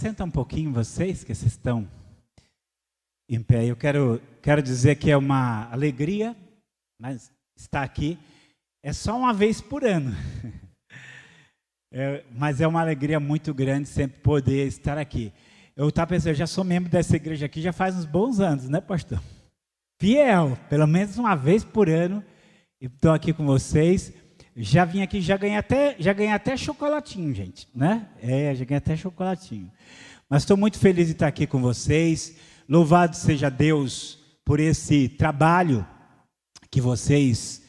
Senta um pouquinho vocês, que vocês estão em pé. Eu quero dizer que é uma alegria, mas estar aqui é só uma vez por ano. Mas é uma alegria muito grande sempre poder estar aqui. Eu estava pensando, eu já sou membro dessa igreja aqui já faz uns bons anos, né, pastor? Fiel, pelo menos uma vez por ano. Estou aqui com vocês. Já vim aqui, já ganhei até chocolatinho, gente, né? Já ganhei até chocolatinho. Mas estou muito feliz de estar aqui com vocês. Louvado seja Deus por esse trabalho que vocês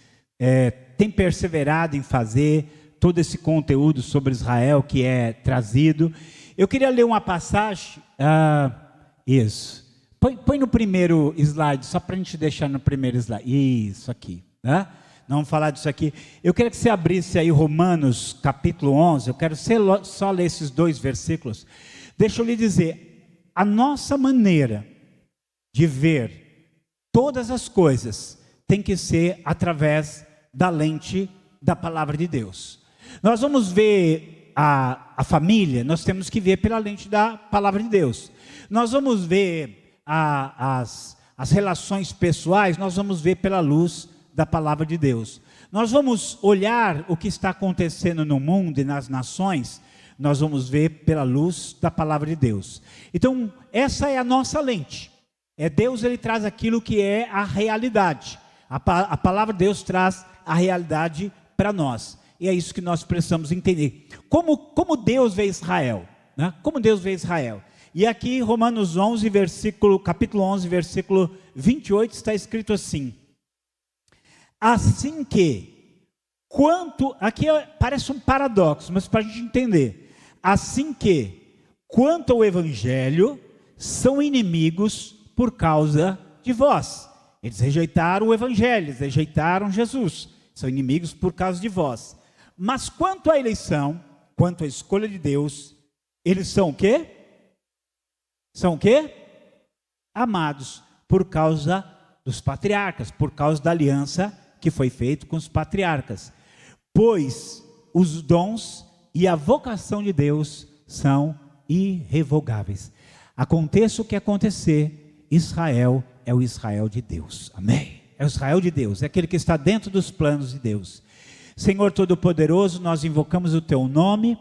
têm perseverado em fazer, todo esse conteúdo sobre Israel que é trazido. Eu queria ler uma passagem, isso. Põe no primeiro slide, só para a gente deixar no primeiro slide. Isso aqui, né? Não vamos falar disso aqui. Eu queria que você abrisse aí Romanos capítulo 11. Eu quero só ler esses 2 versículos. Deixa eu lhe dizer, a nossa maneira de ver todas as coisas tem que ser através da lente da palavra de Deus. Nós vamos ver a família, nós temos que ver pela lente da palavra de Deus. Nós vamos ver as relações pessoais, nós vamos ver pela luz da palavra de Deus. Nós vamos olhar o que está acontecendo no mundo e nas nações, nós vamos ver pela luz da palavra de Deus. Então, essa é a nossa lente. Deus, ele traz aquilo que é a realidade. A palavra de Deus traz a realidade para nós. E é isso que nós precisamos entender. Como Deus vê Israel, né? Como Deus vê Israel. E aqui, Romanos 11, capítulo 11, versículo 28, está escrito assim: assim que, aqui parece um paradoxo, mas para a gente entender, assim que, quanto ao evangelho, são inimigos por causa de vós. Eles rejeitaram o evangelho, eles rejeitaram Jesus, são inimigos por causa de vós. Mas quanto à eleição, quanto à escolha de Deus, eles são o quê? São o quê? Amados por causa dos patriarcas, por causa da aliança que foi feito com os patriarcas, pois os dons e a vocação de Deus são irrevogáveis. Aconteça o que acontecer, Israel é o Israel de Deus, amém? É o Israel de Deus, é aquele que está dentro dos planos de Deus. Senhor Todo-Poderoso, nós invocamos o Teu nome,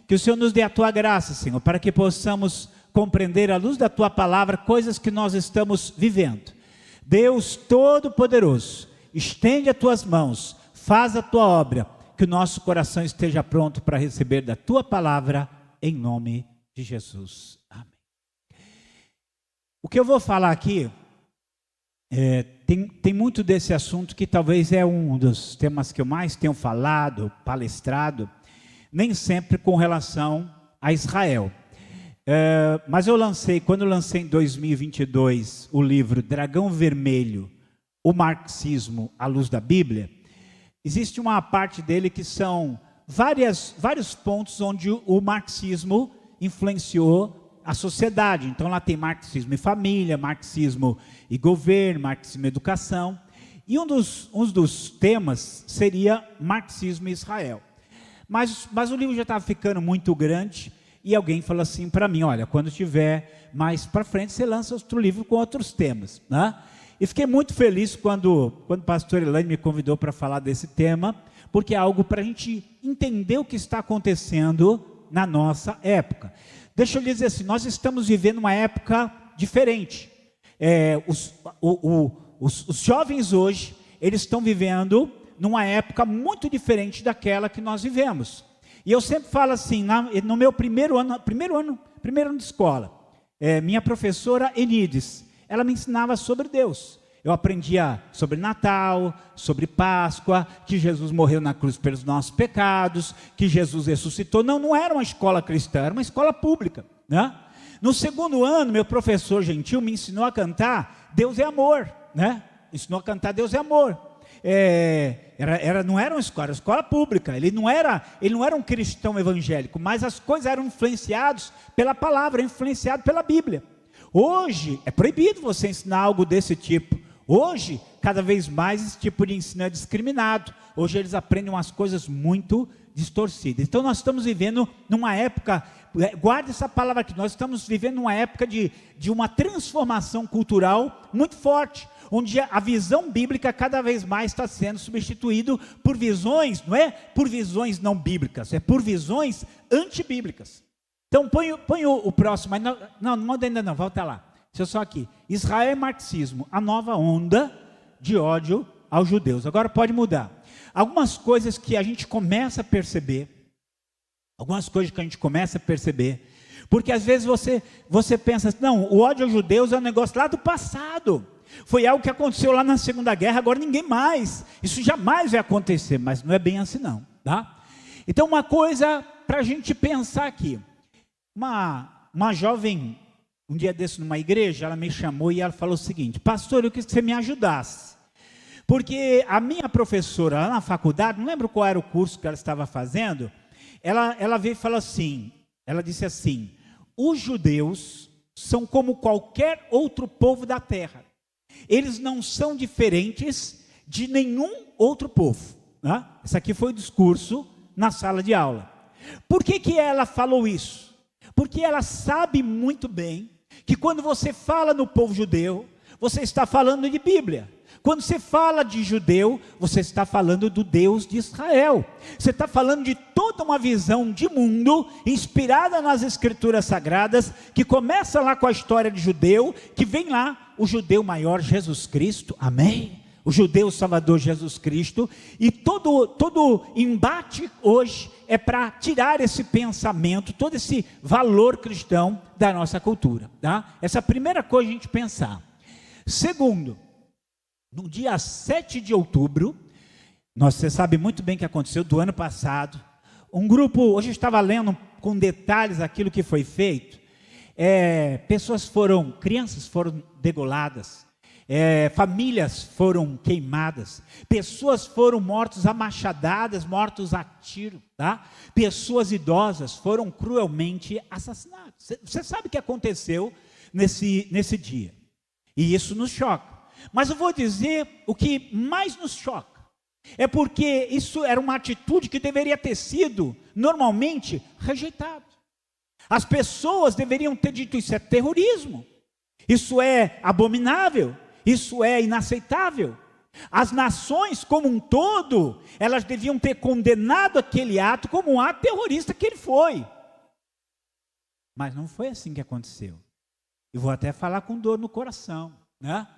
que o Senhor nos dê a Tua graça, Senhor, para que possamos compreender à luz da Tua palavra coisas que nós estamos vivendo. Deus Todo-Poderoso, estende as Tuas mãos, faz a Tua obra, que o nosso coração esteja pronto para receber da Tua palavra, em nome de Jesus, amém. O que eu vou falar aqui, tem muito desse assunto que talvez é um dos temas que eu mais tenho falado, palestrado, nem sempre com relação a Israel. Mas quando eu lancei em 2022 o livro Dragão Vermelho, o marxismo à luz da Bíblia, existe uma parte dele que são vários pontos onde o marxismo influenciou a sociedade. Então lá tem marxismo e família, marxismo e governo, marxismo e educação. E um dos temas seria marxismo e Israel. Mas o livro já estava ficando muito grande e alguém falou assim para mim, olha, quando tiver mais para frente você lança outro livro com outros temas, né? E fiquei muito feliz quando o pastor Elaine me convidou para falar desse tema, porque é algo para a gente entender o que está acontecendo na nossa época. Deixa eu lhe dizer assim, nós estamos vivendo uma época diferente. Os jovens hoje, eles estão vivendo numa época muito diferente daquela que nós vivemos. E eu sempre falo assim, no meu primeiro ano de escola, minha professora Enides, ela me ensinava sobre Deus. Eu aprendia sobre Natal, sobre Páscoa, que Jesus morreu na cruz pelos nossos pecados, que Jesus ressuscitou. Não era uma escola cristã, era uma escola pública, né? No segundo ano, meu professor gentil me ensinou a cantar Deus é amor, né? Ensinou a cantar Deus é amor. Não era uma escola pública. Ele não era um cristão evangélico, mas as coisas eram influenciadas pela palavra, influenciadas pela Bíblia. Hoje é proibido você ensinar algo desse tipo. Hoje, cada vez mais, esse tipo de ensino é discriminado. Hoje eles aprendem umas coisas muito distorcidas. Então nós estamos vivendo numa época Guarde essa palavra aqui. Nós estamos vivendo uma época de uma transformação cultural muito forte, onde a visão bíblica cada vez mais está sendo substituída por visões, não é por visões não bíblicas, é por visões antibíblicas. Então põe o próximo, mas não manda ainda não, volta lá. Deixa eu só aqui. Israel e marxismo, a nova onda de ódio aos judeus. Agora pode mudar. Algumas coisas que a gente começa a perceber, porque às vezes você pensa, não, o ódio aos judeus é um negócio lá do passado, foi algo que aconteceu lá na Segunda Guerra, agora ninguém mais, isso jamais vai acontecer, mas não é bem assim não, tá? Então uma coisa para a gente pensar aqui, uma jovem, um dia desse numa igreja, ela me chamou e ela falou o seguinte: pastor, eu queria que você me ajudasse, porque a minha professora lá na faculdade, não lembro qual era o curso que ela estava fazendo, ela veio e falou assim, ela disse assim: os judeus são como qualquer outro povo da terra, eles não são diferentes de nenhum outro povo, né? Esse aqui foi o discurso na sala de aula. Por que ela falou isso? Porque ela sabe muito bem que quando você fala no povo judeu, você está falando de Bíblia. Quando você fala de judeu, você está falando do Deus de Israel. Você está falando de toda uma visão de mundo, inspirada nas Escrituras Sagradas, que começa lá com a história de judeu, que vem lá o judeu maior Jesus Cristo, amém? O judeu salvador Jesus Cristo, e todo embate hoje é para tirar esse pensamento, todo esse valor cristão da nossa cultura, tá? Essa é a primeira coisa a gente pensar. Segundo, no dia 7 de outubro, você sabe muito bem o que aconteceu do ano passado, um grupo, hoje eu estava lendo com detalhes aquilo que foi feito, crianças foram degoladas, famílias foram queimadas, pessoas foram mortas a machadadas, mortos a tiro, tá? Pessoas idosas foram cruelmente assassinadas. Você sabe o que aconteceu nesse dia, e isso nos choca. Mas eu vou dizer o que mais nos choca, é porque isso era uma atitude que deveria ter sido normalmente rejeitada. As pessoas deveriam ter dito: isso é terrorismo, isso é abominável, isso é inaceitável. As nações como um todo, elas deviam ter condenado aquele ato como um ato terrorista que ele foi. Mas não foi assim que aconteceu. Eu vou até falar com dor no coração, né?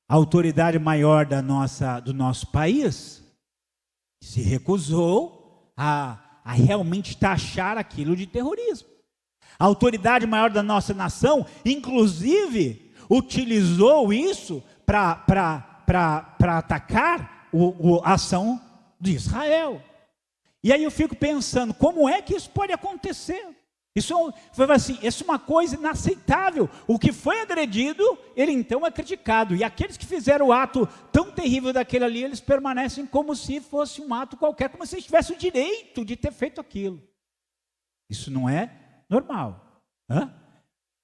A autoridade maior do nosso país se recusou a realmente taxar aquilo de terrorismo. A autoridade maior da nossa nação, inclusive, utilizou isso para atacar a ação de Israel. E aí eu fico pensando, como é que isso pode acontecer? Isso é uma coisa inaceitável. O que foi agredido, ele então é criticado. E aqueles que fizeram o ato tão terrível daquele ali, eles permanecem como se fosse um ato qualquer, como se eles tivessem o direito de ter feito aquilo. Isso não é normal.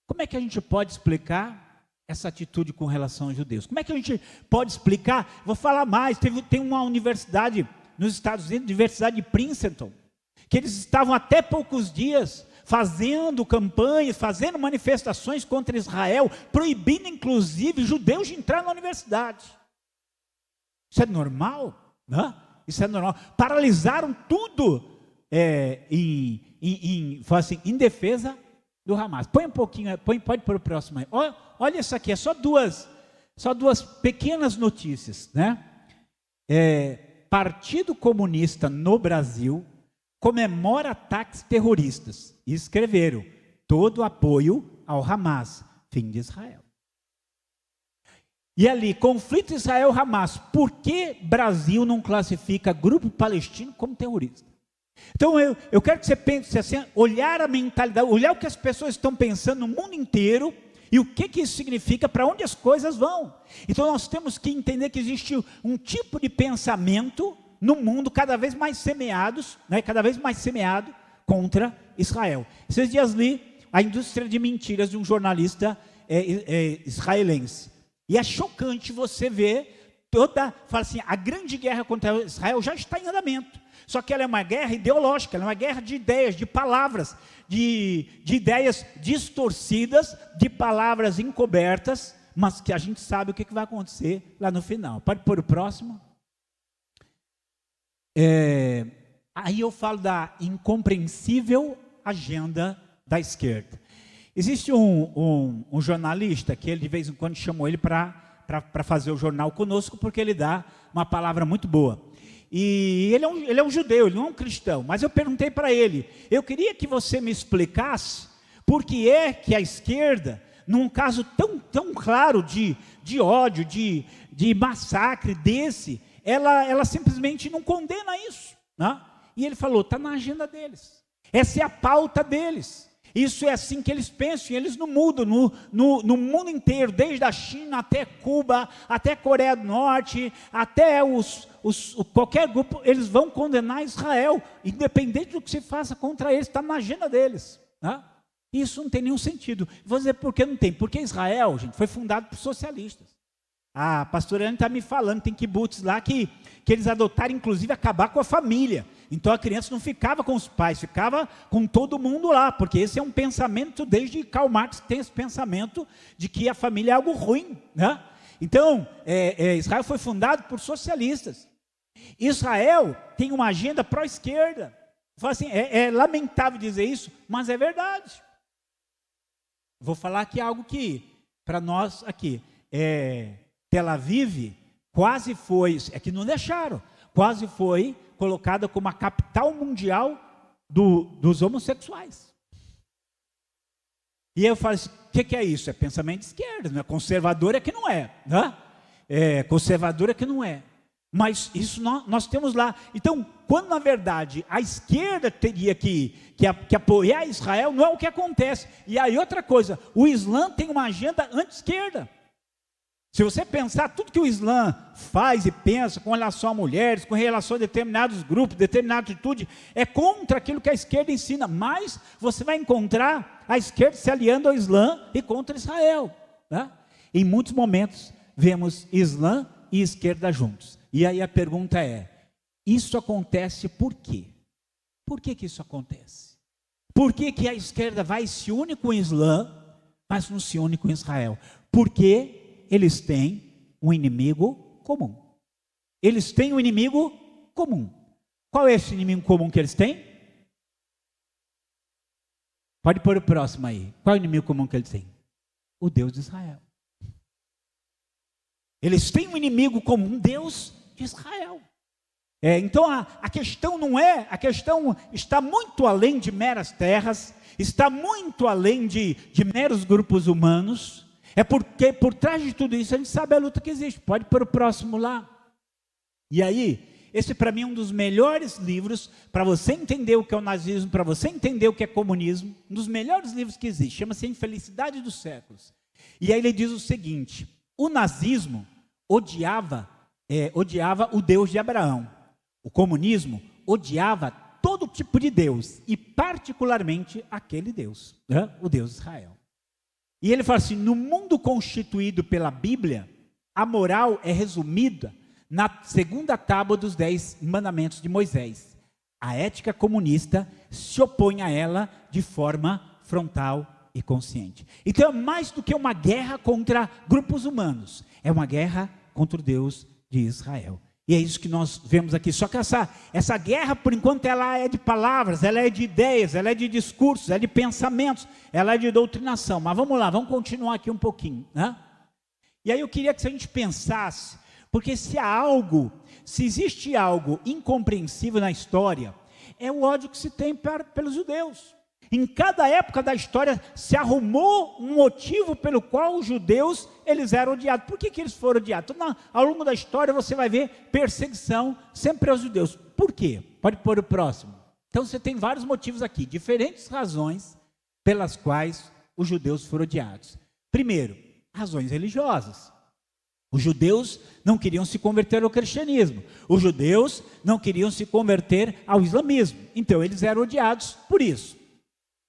Como é que a gente pode explicar essa atitude com relação aos judeus? Como é que a gente pode explicar? Vou falar mais, tem uma universidade nos Estados Unidos, a Universidade de Princeton, que eles estavam até poucos dias fazendo campanhas, fazendo manifestações contra Israel, proibindo inclusive judeus de entrar na universidade. Isso é normal? Isso é normal. Paralisaram tudo em defesa do Hamas. Põe um pouquinho, pode pôr o próximo aí. Olha isso aqui, é só duas pequenas notícias, né? Partido Comunista no Brasil comemora ataques terroristas e escreveram: todo apoio ao Hamas, fim de Israel. E ali, conflito Israel-Hamas, por que Brasil não classifica grupo palestino como terrorista? Então eu quero que você pense assim, olhar a mentalidade, olhar o que as pessoas estão pensando no mundo inteiro e o que isso significa, para onde as coisas vão. Então nós temos que entender que existe um tipo de pensamento no mundo cada vez mais semeado contra Israel. Esses dias li A Indústria de Mentiras, de um jornalista israelense. E é chocante você ver Fala assim, a grande guerra contra Israel já está em andamento. Só que ela é uma guerra ideológica, ela é uma guerra de ideias, de palavras, de ideias distorcidas, de palavras encobertas, mas que a gente sabe o que vai acontecer lá no final. Pode pôr o próximo? Aí eu falo da incompreensível agenda da esquerda. Existe um jornalista que ele de vez em quando chamou ele para fazer o jornal conosco, porque ele dá uma palavra muito boa. E ele é um judeu, ele não é um cristão, mas eu perguntei para ele, eu queria que você me explicasse por que é que a esquerda, num caso tão claro de ódio, de massacre desse, ela simplesmente não condena isso, né? E ele falou, está na agenda deles, essa é a pauta deles, isso é assim que eles pensam, e eles não mudam no mundo inteiro, desde a China até Cuba, até Coreia do Norte, até qualquer grupo, eles vão condenar Israel, independente do que se faça contra eles, está na agenda deles, né? Isso não tem nenhum sentido. Vou dizer por que não tem, porque Israel, gente, foi fundado por socialistas. A pastora Ana está me falando, tem kibbutz lá que eles adotaram, inclusive, acabar com a família. Então a criança não ficava com os pais, ficava com todo mundo lá, porque esse é um pensamento, desde Karl Marx tem esse pensamento de que a família é algo ruim, né? Então, Israel foi fundado por socialistas. Israel tem uma agenda pró-esquerda. Fala assim, é lamentável dizer isso, mas é verdade. Vou falar aqui algo que, para nós aqui, Tel Aviv quase foi, que não deixaram, quase foi colocada como a capital mundial dos homossexuais. E eu falo assim, o que é isso? É pensamento de esquerda, não é? Conservador é que não é, né? Conservador é que não é. Mas isso nós temos lá. Então, quando na verdade a esquerda teria que apoiar Israel, não é o que acontece. E aí outra coisa, o Islã tem uma agenda anti-esquerda. Se você pensar tudo que o Islã faz e pensa com relação a mulheres, com relação a determinados grupos, determinada atitude, é contra aquilo que a esquerda ensina. Mas você vai encontrar a esquerda se aliando ao Islã e contra Israel, né? Em muitos momentos vemos Islã e esquerda juntos. E aí a pergunta é, isso acontece por quê? Por que isso acontece? Por que a esquerda vai e se une com o Islã, mas não se une com Israel? Porque eles têm um inimigo comum. Eles têm um inimigo comum. Qual é esse inimigo comum que eles têm? Pode pôr o próximo aí. Qual é o inimigo comum que eles têm? O Deus de Israel. Eles têm um inimigo comum, Deus de Israel. Então a questão não é, a questão está muito além de meras terras, está muito além de meros grupos humanos, é porque por trás de tudo isso a gente sabe a luta que existe. Pode pôr o próximo lá. E aí, esse para mim é um dos melhores livros para você entender o que é o nazismo, para você entender o que é comunismo, um dos melhores livros que existe, chama-se Infelicidade dos Séculos. E aí ele diz o seguinte, o nazismo odiava o Deus de Abraão. O comunismo odiava todo tipo de Deus, e particularmente aquele Deus, né? O Deus de Israel. E ele fala assim, no mundo constituído pela Bíblia, a moral é resumida na segunda tábua dos 10 mandamentos de Moisés. A ética comunista se opõe a ela de forma frontal e consciente. Então é mais do que uma guerra contra grupos humanos, é uma guerra contra o Deus de Israel. E é isso que nós vemos aqui. Só que essa guerra, por enquanto, ela é de palavras, ela é de ideias, ela é de discursos, ela é de pensamentos, ela é de doutrinação. Mas vamos lá, vamos continuar aqui um pouquinho, né? E aí eu queria que a gente pensasse, porque se existe algo incompreensível na história, é o ódio que se tem pelos judeus. Em cada época da história se arrumou um motivo pelo qual os judeus eles eram odiados. Por que eles foram odiados? Então, ao longo da história você vai ver perseguição sempre aos judeus. Por quê? Pode pôr o próximo. Então você tem vários motivos aqui, diferentes razões pelas quais os judeus foram odiados. Primeiro, razões religiosas. Os judeus não queriam se converter ao cristianismo. Os judeus não queriam se converter ao islamismo. Então eles eram odiados por isso.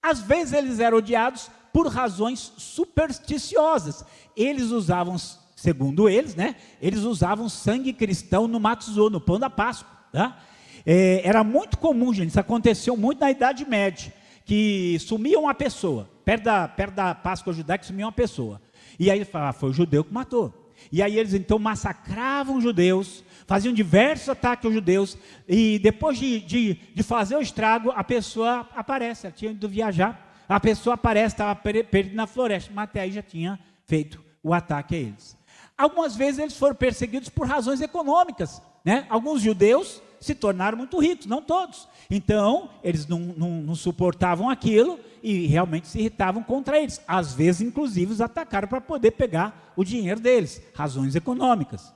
Às vezes eles eram odiados por razões supersticiosas. Eles usavam segundo eles, né, eles usavam sangue cristão no matzô, no pão da Páscoa, tá? Era muito comum, gente, isso aconteceu muito na Idade Média, que sumia uma pessoa, perto da Páscoa judaica sumia uma pessoa, e aí ele falava, foi o judeu que matou. E aí eles então massacravam os judeus, faziam diversos ataques aos judeus, e depois de fazer o estrago, a pessoa aparece, ela tinha ido viajar, a pessoa aparece, estava perdida na floresta, mas até aí já tinha feito o ataque a eles. Algumas vezes eles foram perseguidos por razões econômicas, né? Alguns judeus se tornaram muito ricos, não todos, então eles não suportavam aquilo, e realmente se irritavam contra eles, às vezes inclusive os atacaram para poder pegar o dinheiro deles, razões econômicas.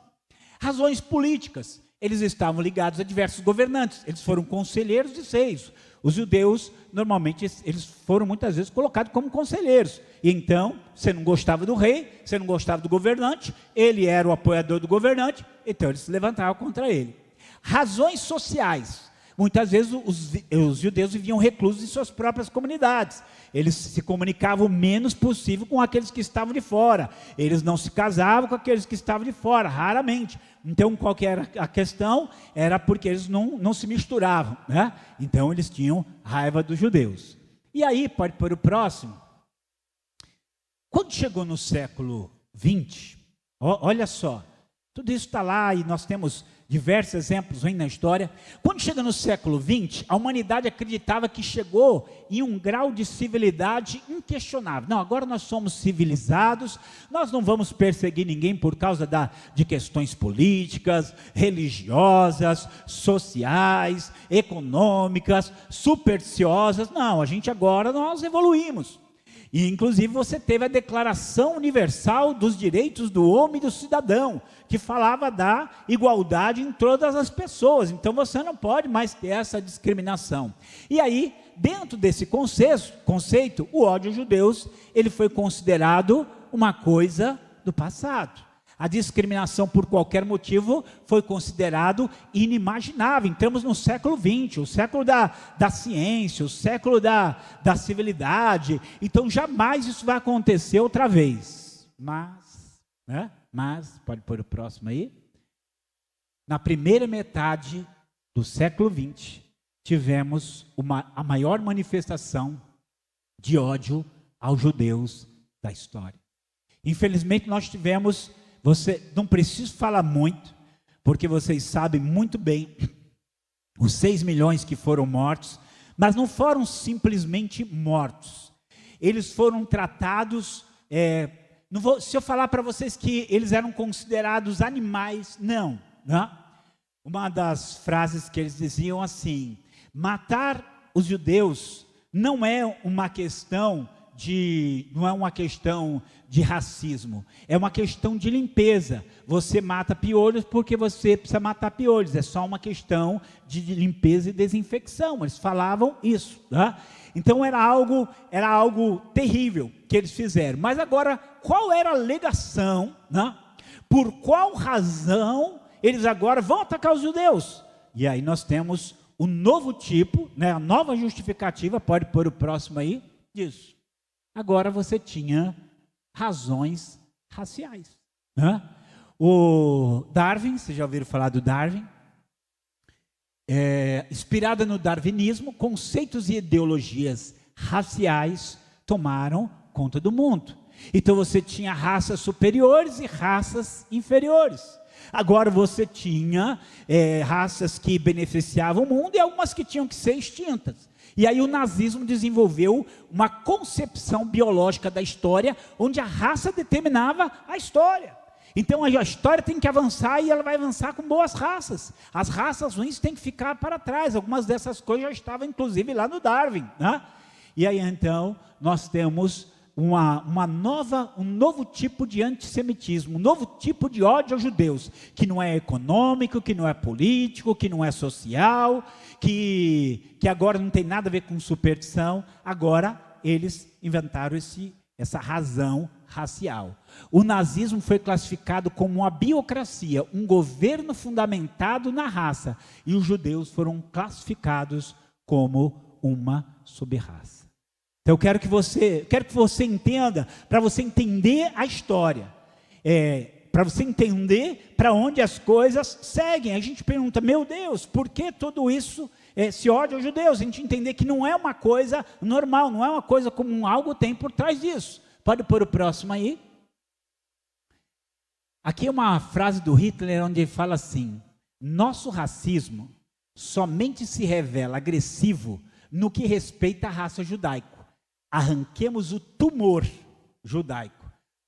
Razões políticas, eles estavam ligados a diversos governantes, eles foram conselheiros de seis. Os judeus, normalmente, eles foram muitas vezes colocados como conselheiros, e então, você não gostava do rei, você não gostava do governante, ele era o apoiador do governante, então eles se levantavam contra ele. Razões sociais, muitas vezes os judeus viviam reclusos em suas próprias comunidades, eles se comunicavam o menos possível com aqueles que estavam de fora, eles não se casavam com aqueles que estavam de fora, raramente. Então qual que era a questão? Era porque eles não se misturavam, né? Então eles tinham raiva dos judeus. E aí, pode pôr o próximo. Quando chegou no século 20, olha só, tudo isso está lá e nós temos diversos exemplos na história. Quando chega no século 20, a humanidade acreditava que chegou em um grau de civilidade inquestionável. Não, agora nós somos civilizados, nós não vamos perseguir ninguém por causa de questões políticas, religiosas, sociais, econômicas, supersticiosas. Não, nós evoluímos. E inclusive você teve a Declaração Universal dos Direitos do Homem e do Cidadão, que falava da igualdade em todas as pessoas, então você não pode mais ter essa discriminação. E aí, dentro desse conceito, o ódio aos judeus, ele foi considerado uma coisa do passado. A discriminação por qualquer motivo foi considerado inimaginável. Estamos no século XX, o século da ciência, o século da civilidade. Então jamais isso vai acontecer outra vez. Mas, pode pôr o próximo aí. Na primeira metade do século XX, tivemos a maior manifestação de ódio aos judeus da história. Infelizmente nós tivemos... não preciso falar muito, porque vocês sabem muito bem os 6 milhões que foram mortos, mas não foram simplesmente mortos, eles foram tratados, se eu falar para vocês que eles eram considerados animais, não. Uma das frases que eles diziam assim, matar os judeus não é uma questão de racismo, é uma questão de limpeza. Você mata piolhos porque você precisa matar piolhos, é só uma questão de limpeza e desinfecção. Eles falavam isso, tá? Então era algo terrível que eles fizeram. Mas agora, qual era a alegação, né? Por qual razão eles agora vão atacar os judeus? E aí nós temos o novo tipo, né? A nova justificativa, pode pôr o próximo aí, disso. Agora você tinha razões raciais, né? O Darwin, vocês já ouviram falar do Darwin? Inspirada no darwinismo, conceitos e ideologias raciais tomaram conta do mundo. Então você tinha raças superiores e raças inferiores. Agora você tinha raças que beneficiavam o mundo e algumas que tinham que ser extintas. E aí o nazismo desenvolveu uma concepção biológica da história, onde a raça determinava a história. Então a história tem que avançar e ela vai avançar com boas raças. As raças ruins têm que ficar para trás. Algumas dessas coisas já estavam inclusive lá no Darwin, né? E aí então nós temos um novo tipo de antissemitismo, um novo tipo de ódio aos judeus, que não é econômico, que não é político, que não é social, que agora não tem nada a ver com superstição. Agora eles inventaram essa razão racial. O nazismo foi classificado como uma biocracia, um governo fundamentado na raça, e os judeus foram classificados como uma sub-raça. Então eu quero que você entenda, para você entender a história, para você entender para onde as coisas seguem. A gente pergunta, meu Deus, por que tudo isso, esse ódio aos judeus? A gente entender que não é uma coisa normal, não é uma coisa comum, algo tem por trás disso. Pode pôr o próximo aí. Aqui é uma frase do Hitler onde ele fala assim: nosso racismo somente se revela agressivo no que respeita à raça judaica. Arranquemos o tumor judaico.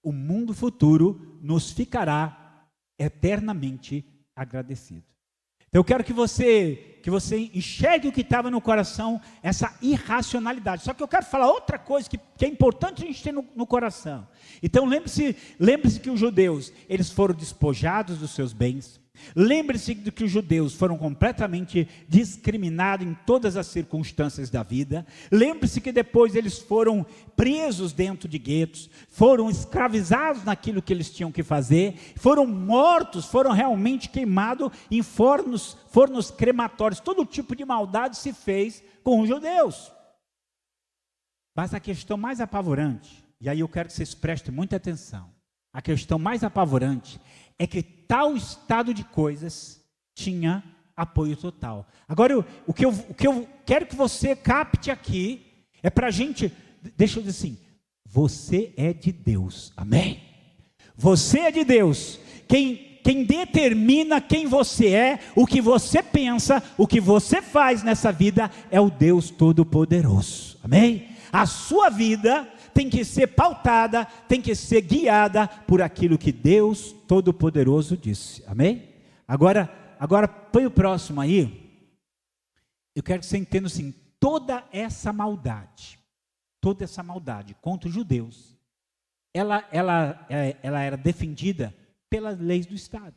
O mundo futuro nos ficará eternamente agradecido. Então eu quero que você enxergue o que estava no coração, essa irracionalidade. Só que eu quero falar outra coisa que é importante a gente ter no coração. Então lembre-se que os judeus, eles foram despojados dos seus bens. Lembre-se de que os judeus foram completamente discriminados em todas as circunstâncias da vida. Lembre-se que depois eles foram presos dentro de guetos, foram escravizados naquilo que eles tinham que fazer, foram mortos, foram realmente queimados em fornos crematórios. Todo tipo de maldade se fez com os judeus. Mas a questão mais apavorante, e aí eu quero que vocês prestem muita atenção, a questão mais apavorante é que tal estado de coisas tinha apoio total. Agora, o que eu quero que você capte aqui é para a gente, deixa eu dizer assim, você é de Deus, amém? Você é de Deus. Quem determina quem você é, o que você pensa, o que você faz nessa vida é o Deus Todo-Poderoso, amém? A sua vida tem que ser pautada, tem que ser guiada por aquilo que Deus Todo-Poderoso disse, amém? Agora põe o próximo aí. Eu quero que você entenda assim, toda essa maldade contra os judeus, ela era defendida pelas leis do Estado.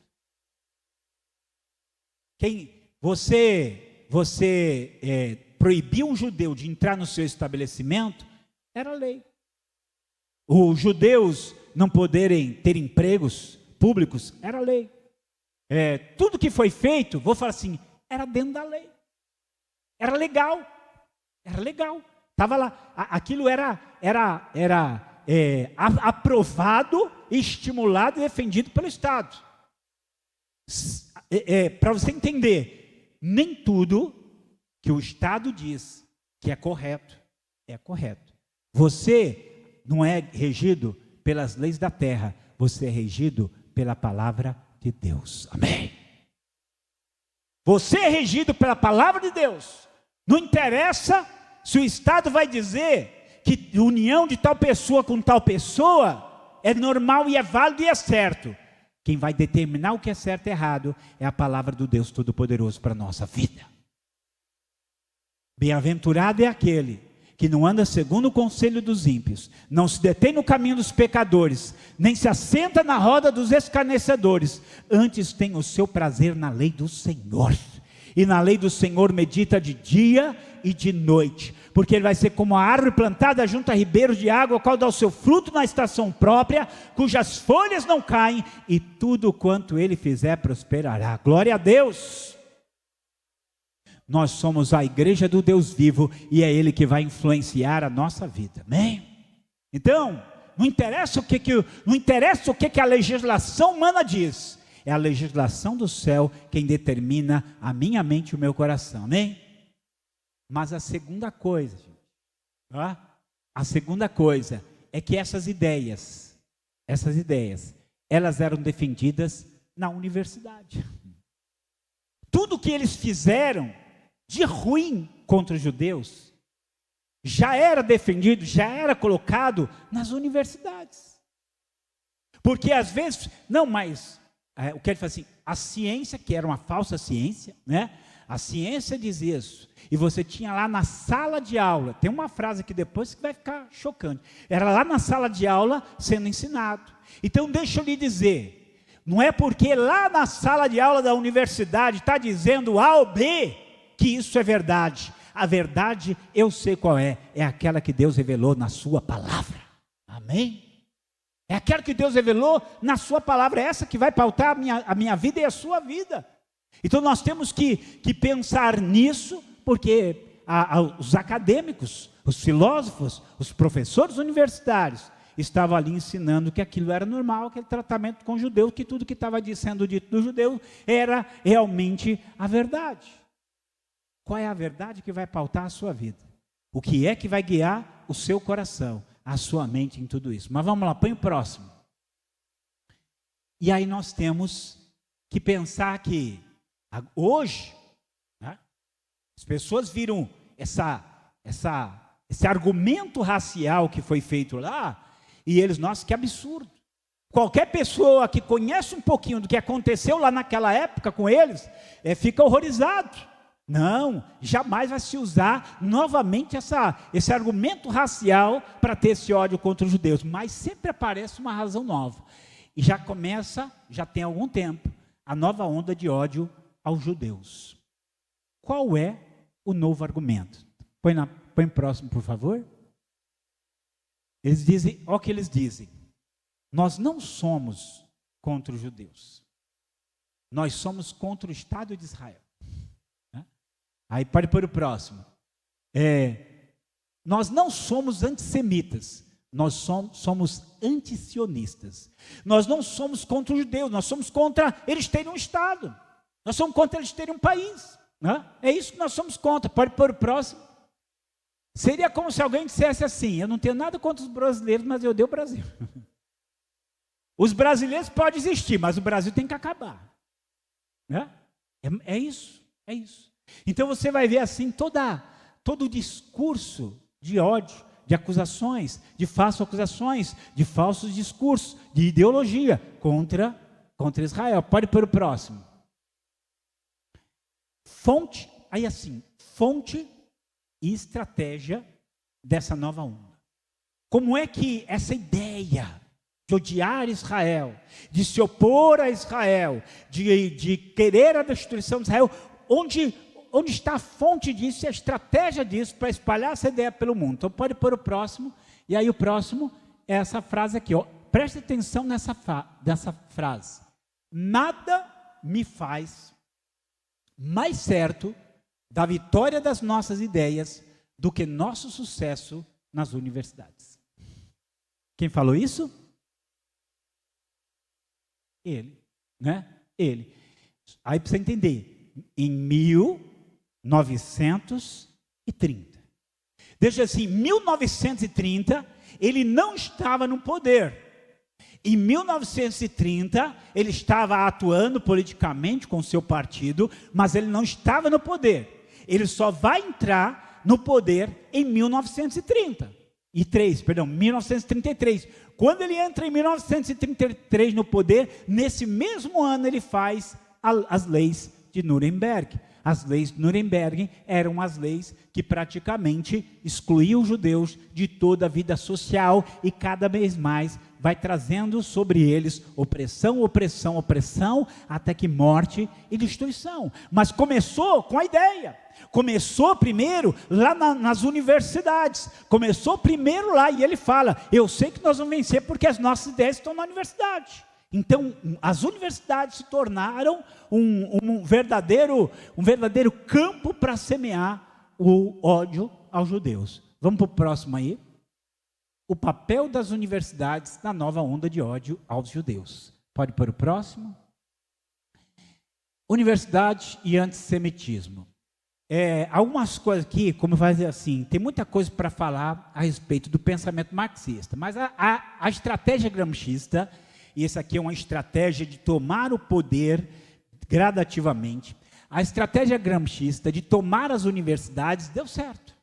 Você proibir um judeu de entrar no seu estabelecimento, era lei. Os judeus não poderem ter empregos públicos, era lei. Tudo que foi feito, vou falar assim, era dentro da lei. Era legal. Estava lá, aquilo era aprovado, estimulado e defendido pelo Estado. Para você entender, nem tudo que o Estado diz que é correto. Você não é regido pelas leis da terra, você é regido pela palavra de Deus, amém? Você é regido pela palavra de Deus. Não interessa se o Estado vai dizer que união de tal pessoa com tal pessoa é normal e é válido e é certo. Quem vai determinar o que é certo e errado é a palavra do Deus Todo-Poderoso para a nossa vida. Bem-aventurado é aquele que não anda segundo o conselho dos ímpios, não se detém no caminho dos pecadores, nem se assenta na roda dos escarnecedores, antes tem o seu prazer na lei do Senhor, e na lei do Senhor medita de dia e de noite, porque ele vai ser como a árvore plantada junto a ribeiros de água, qual dá o seu fruto na estação própria, cujas folhas não caem, e tudo quanto ele fizer prosperará. Glória a Deus! Nós somos a igreja do Deus vivo e é Ele que vai influenciar a nossa vida, amém? Então, não interessa o que a legislação humana diz, é a legislação do céu quem determina a minha mente e o meu coração, amém? Mas a segunda coisa, é que essas ideias, elas eram defendidas na universidade. Tudo que eles fizeram de ruim contra os judeus, já era defendido, já era colocado nas universidades. Porque às vezes, o que ele fala assim, a ciência, que era uma falsa ciência, né? A ciência diz isso, e você tinha lá na sala de aula, tem uma frase que depois que vai ficar chocante, era lá na sala de aula sendo ensinado. Então deixa eu lhe dizer, não é porque lá na sala de aula da universidade está dizendo A ou B, que isso é verdade. A verdade eu sei qual é aquela que Deus revelou na sua palavra, amém? É aquela que Deus revelou na sua palavra, é essa que vai pautar a minha vida e a sua vida. Então nós temos que pensar nisso, porque os acadêmicos, os filósofos, os professores universitários, estava ali ensinando que aquilo era normal, aquele tratamento com judeus, que tudo que estava sendo dito dos judeus era realmente a verdade. Qual é a verdade que vai pautar a sua vida? O que é que vai guiar o seu coração, a sua mente em tudo isso? Mas vamos lá, põe o próximo. E aí nós temos que pensar que hoje, né, as pessoas viram esse argumento racial que foi feito lá, e eles, nossa, que absurdo. Qualquer pessoa que conhece um pouquinho do que aconteceu lá naquela época com eles, fica horrorizado. Não, jamais vai se usar novamente esse argumento racial para ter esse ódio contra os judeus, mas sempre aparece uma razão nova. E já tem algum tempo, a nova onda de ódio aos judeus. Qual é o novo argumento? Põe próximo, por favor. Eles dizem, olha o que eles dizem. Nós não somos contra os judeus. Nós somos contra o Estado de Israel. Aí pode pôr o próximo. Nós não somos antissemitas, nós somos antisionistas. Nós não somos contra os judeus, nós somos contra eles terem um Estado. Nós somos contra eles terem um país. Né? É isso que nós somos contra. Pode pôr o próximo. Seria como se alguém dissesse assim, eu não tenho nada contra os brasileiros, mas eu odeio o Brasil. Os brasileiros podem existir, mas o Brasil tem que acabar. Né? É isso. Então você vai ver assim todo o discurso de ódio, de acusações, de falsas acusações, de falsos discursos, de ideologia contra Israel. Pode pôr o próximo. Fonte e estratégia dessa nova onda. Como é que essa ideia de odiar Israel, de se opor a Israel, de querer a destruição de Israel, onde está a fonte disso e a estratégia disso para espalhar essa ideia pelo mundo? Então pode pôr o próximo, e aí o próximo é essa frase aqui, ó. Preste atenção nessa frase. Nada me faz mais certo da vitória das nossas ideias do que nosso sucesso nas universidades. Quem falou isso? Ele, né? Ele. Aí para você entender, em 1930. Deixa assim, 1930, ele não estava no poder. Em 1930, ele estava atuando politicamente com seu partido, mas ele não estava no poder. Ele só vai entrar no poder em 1933. Quando ele entra em 1933 no poder, nesse mesmo ano ele faz as leis de Nuremberg. As leis de Nuremberg eram as leis que praticamente excluíam os judeus de toda a vida social e cada vez mais vai trazendo sobre eles opressão, até que morte e destruição. Mas começou com a ideia. Começou primeiro lá nas universidades. Começou primeiro lá e ele fala, eu sei que nós vamos vencer porque as nossas ideias estão na universidade. Então, as universidades se tornaram um verdadeiro campo para semear o ódio aos judeus. Vamos para o próximo aí. O papel das universidades na nova onda de ódio aos judeus. Pode pôr o próximo. Universidade e antissemitismo. Algumas coisas aqui, como vai dizer assim, tem muita coisa para falar a respeito do pensamento marxista, mas a estratégia gramscista, e essa aqui é uma estratégia de tomar o poder gradativamente, a estratégia gramscista de tomar as universidades deu certo.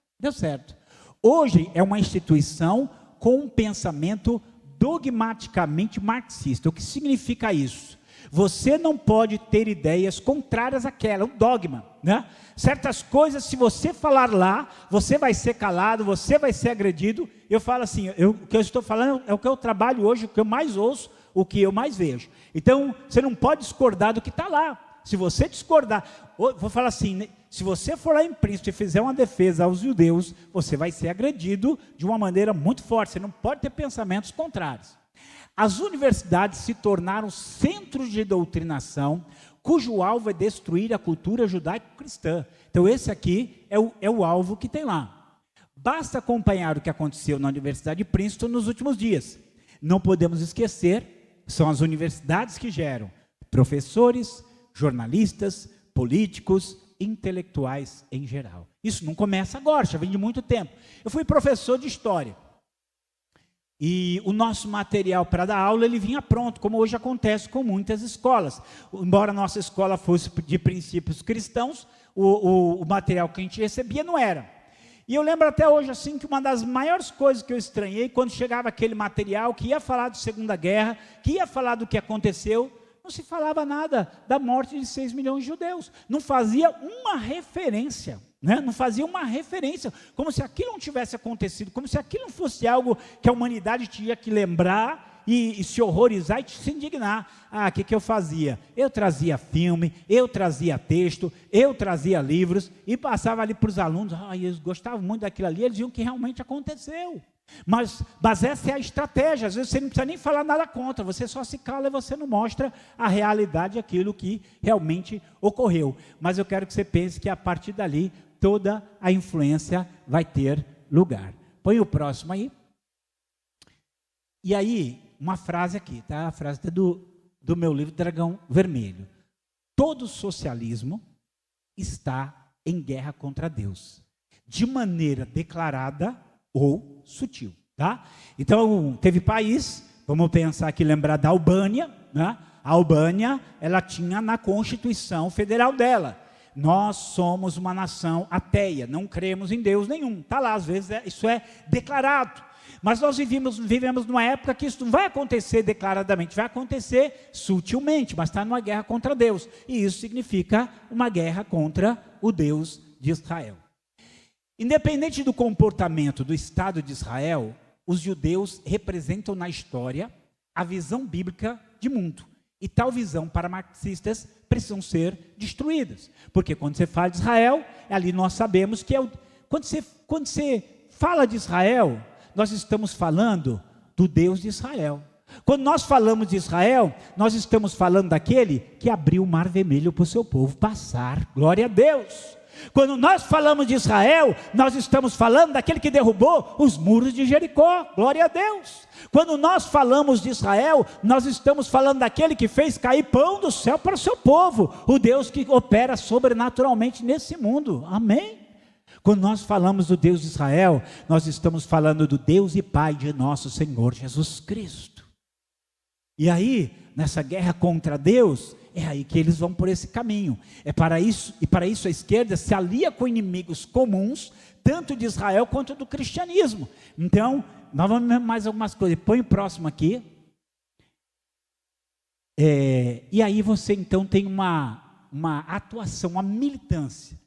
Hoje é uma instituição com um pensamento dogmaticamente marxista. O que significa isso? Você não pode ter ideias contrárias àquela, um dogma, né? Certas coisas, se você falar lá, você vai ser calado, você vai ser agredido. Eu falo assim, o que eu estou falando é o que eu trabalho hoje, o que eu mais ouço, o que eu mais vejo. Então, você não pode discordar do que está lá. Se você discordar, vou falar assim, se você for lá em Princeton e fizer uma defesa aos judeus, você vai ser agredido de uma maneira muito forte. Você não pode ter pensamentos contrários. As universidades se tornaram centros de doutrinação, cujo alvo é destruir a cultura judaico-cristã. Então esse aqui é o alvo que tem lá. Basta acompanhar o que aconteceu na Universidade de Princeton nos últimos dias. Não podemos esquecer, são as universidades que geram professores, jornalistas, políticos, intelectuais em geral. Isso não começa agora, já vem de muito tempo. Eu fui professor de história. E o nosso material para dar aula, ele vinha pronto, como hoje acontece com muitas escolas. Embora a nossa escola fosse de princípios cristãos, o material que a gente recebia não era. E eu lembro até hoje, assim, que uma das maiores coisas que eu estranhei, quando chegava aquele material que ia falar da Segunda Guerra, que ia falar do que aconteceu, não se falava nada da morte de 6 milhões de judeus. Não fazia uma referência. Não fazia uma referência, como se aquilo não tivesse acontecido, como se aquilo não fosse algo que a humanidade tinha que lembrar e se horrorizar e se indignar. O que eu fazia? Eu trazia filme, eu trazia texto, eu trazia livros e passava ali para os alunos. Eles gostavam muito daquilo ali, eles viam que realmente aconteceu. Mas essa é a estratégia. Às vezes você não precisa nem falar nada contra, você só se cala e você não mostra a realidade, aquilo que realmente ocorreu. Mas eu quero que você pense que a partir dali toda a influência vai ter lugar. Põe o próximo aí. E aí, uma frase aqui, tá? A frase do meu livro Dragão Vermelho. Todo socialismo está em guerra contra Deus, de maneira declarada ou sutil, tá? Então, teve país, vamos pensar aqui, lembrar da Albânia, né? A Albânia, ela tinha na Constituição Federal dela: nós somos uma nação ateia, não cremos em Deus nenhum. Está lá, às vezes isso é declarado. Mas nós vivemos numa época que isso não vai acontecer declaradamente, vai acontecer sutilmente, mas está numa guerra contra Deus. E isso significa uma guerra contra o Deus de Israel. Independente do comportamento do Estado de Israel, os judeus representam na história a visão bíblica de mundo. E tal visão para marxistas precisam ser destruídas. Porque quando você fala de Israel, ali nós sabemos que quando você fala de Israel, nós estamos falando do Deus de Israel. Quando nós falamos de Israel, nós estamos falando daquele que abriu o mar vermelho para o seu povo passar. Glória a Deus! Quando nós falamos de Israel, nós estamos falando daquele que derrubou os muros de Jericó. Glória a Deus! Quando nós falamos de Israel, nós estamos falando daquele que fez cair pão do céu para o seu povo, o Deus que opera sobrenaturalmente nesse mundo. Amém? Quando nós falamos do Deus de Israel, nós estamos falando do Deus e Pai de nosso Senhor Jesus Cristo. E aí, nessa guerra contra Deus, é aí que eles vão por esse caminho. E para isso a esquerda se alia com inimigos comuns, tanto de Israel quanto do cristianismo. Então, nós vamos ver mais algumas coisas. Põe o próximo aqui. E aí você então tem uma atuação, uma militância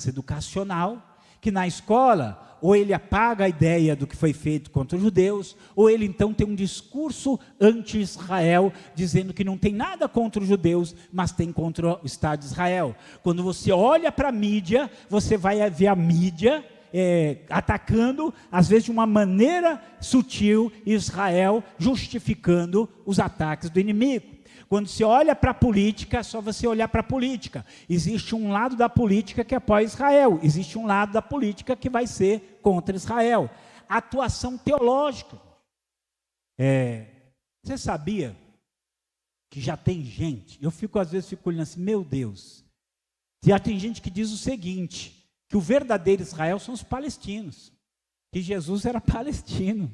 educacional, que na escola, ou ele apaga a ideia do que foi feito contra os judeus, ou ele então tem um discurso anti-Israel, dizendo que não tem nada contra os judeus, mas tem contra o Estado de Israel. Quando você olha para a mídia, você vai ver a mídia atacando, às vezes de uma maneira sutil, Israel, justificando os ataques do inimigo. Quando você olha para a política, é só você olhar para a política. Existe um lado da política que apoia Israel, existe um lado da política que vai ser contra Israel. Atuação teológica. Você sabia que já tem gente, às vezes fico olhando assim, meu Deus, já tem gente que diz o seguinte, que o verdadeiro Israel são os palestinos, que Jesus era palestino.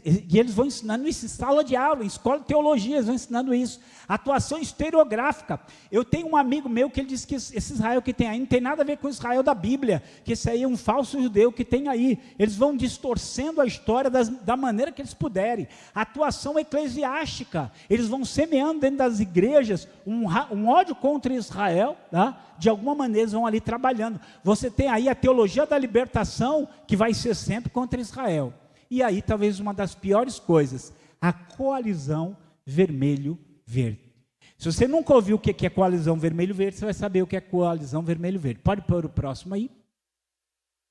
E eles vão ensinando isso em sala de aula, em escola de teologia, eles vão ensinando isso. Atuação historiográfica. Eu tenho um amigo meu que ele disse que esse Israel que tem aí não tem nada a ver com o Israel da Bíblia, que esse aí é um falso judeu que tem aí. Eles vão distorcendo a história da maneira que eles puderem. Atuação eclesiástica. Eles vão semeando dentro das igrejas um ódio contra Israel, tá? De alguma maneira eles vão ali trabalhando. Você tem aí a teologia da libertação, que vai ser sempre contra Israel. E aí, talvez uma das piores coisas, a coalizão vermelho-verde. Se você nunca ouviu o que é coalizão vermelho-verde, você vai saber o que é coalizão vermelho-verde. Pode pôr o próximo aí.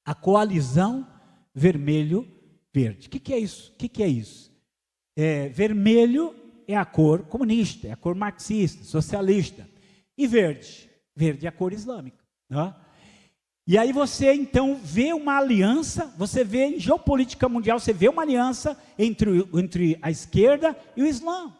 A coalizão vermelho-verde. O que é isso? O que é isso? Vermelho é a cor comunista, é a cor marxista, socialista. E verde? Verde é a cor islâmica. Tá? E aí você então vê uma aliança, você vê em geopolítica mundial, você vê uma aliança entre a esquerda e o Islã.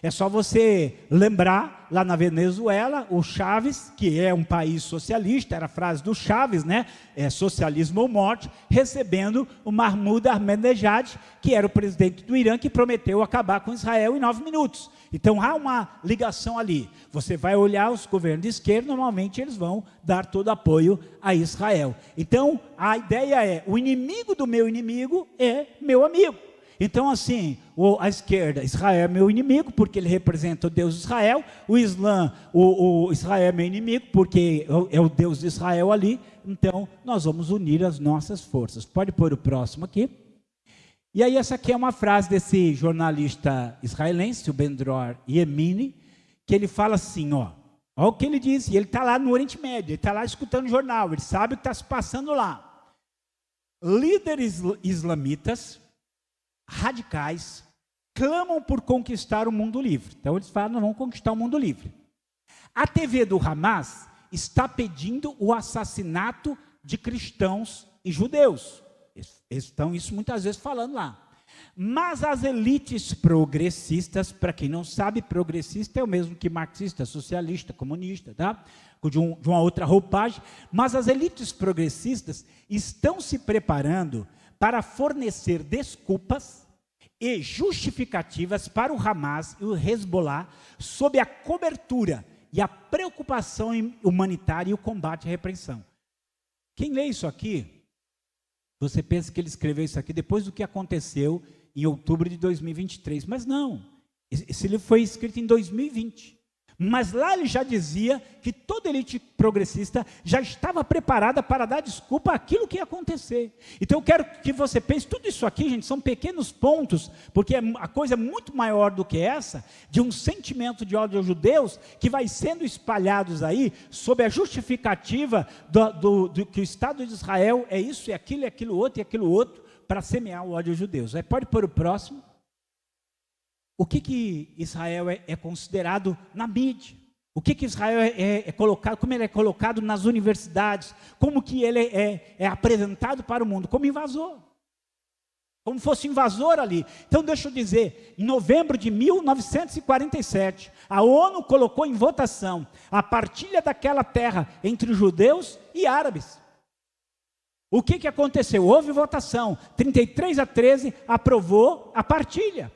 É só você lembrar, lá na Venezuela, o Chávez, que é um país socialista, era a frase do Chávez, né? É socialismo ou morte, recebendo o Mahmoud Ahmadinejad, que era o presidente do Irã, que prometeu acabar com Israel em 9 minutos. Então há uma ligação ali. Você vai olhar os governos de esquerda, normalmente eles vão dar todo apoio a Israel. Então a ideia é, o inimigo do meu inimigo é meu amigo. Então assim, a esquerda, Israel é meu inimigo, porque ele representa o Deus de Israel, o Islã, o Israel é meu inimigo, porque é o Deus de Israel ali, então nós vamos unir as nossas forças. Pode pôr o próximo aqui. E aí essa aqui é uma frase desse jornalista israelense, o Ben-Dror Yemini, que ele fala assim, olha o que ele diz, e ele está lá no Oriente Médio, ele está lá escutando o jornal, ele sabe o que está se passando lá. Líderes islamitas radicais clamam por conquistar o mundo livre. Então eles falam, nós vamos conquistar o mundo livre. A TV do Hamas está pedindo o assassinato de cristãos e judeus. Eles estão isso muitas vezes falando lá. Mas as elites progressistas, para quem não sabe, progressista é o mesmo que marxista, socialista, comunista, tá? De uma outra roupagem. Mas as elites progressistas estão se preparando para fornecer desculpas e justificativas para o Hamas e o Hezbollah sob a cobertura e a preocupação humanitária e o combate à repressão. Quem lê isso aqui, você pensa que ele escreveu isso aqui depois do que aconteceu em outubro de 2023, mas não, esse livro foi escrito em 2020. Mas lá ele já dizia que toda elite progressista já estava preparada para dar desculpa àquilo que ia acontecer. Então eu quero que você pense, tudo isso aqui, gente, são pequenos pontos, porque a coisa é muito maior do que essa, de um sentimento de ódio aos judeus, que vai sendo espalhados aí, sob a justificativa do que o Estado de Israel é isso, e aquilo outro, para semear o ódio aos judeus. Aí pode pôr o próximo. O que Israel é considerado na mídia? O que Israel é colocado, como ele é colocado nas universidades, como que ele é apresentado para o mundo? Como invasor. Como fosse invasor ali. Então deixa eu dizer, em novembro de 1947, a ONU colocou em votação a partilha daquela terra entre judeus e árabes. O que aconteceu? Houve votação, 33-13 aprovou a partilha.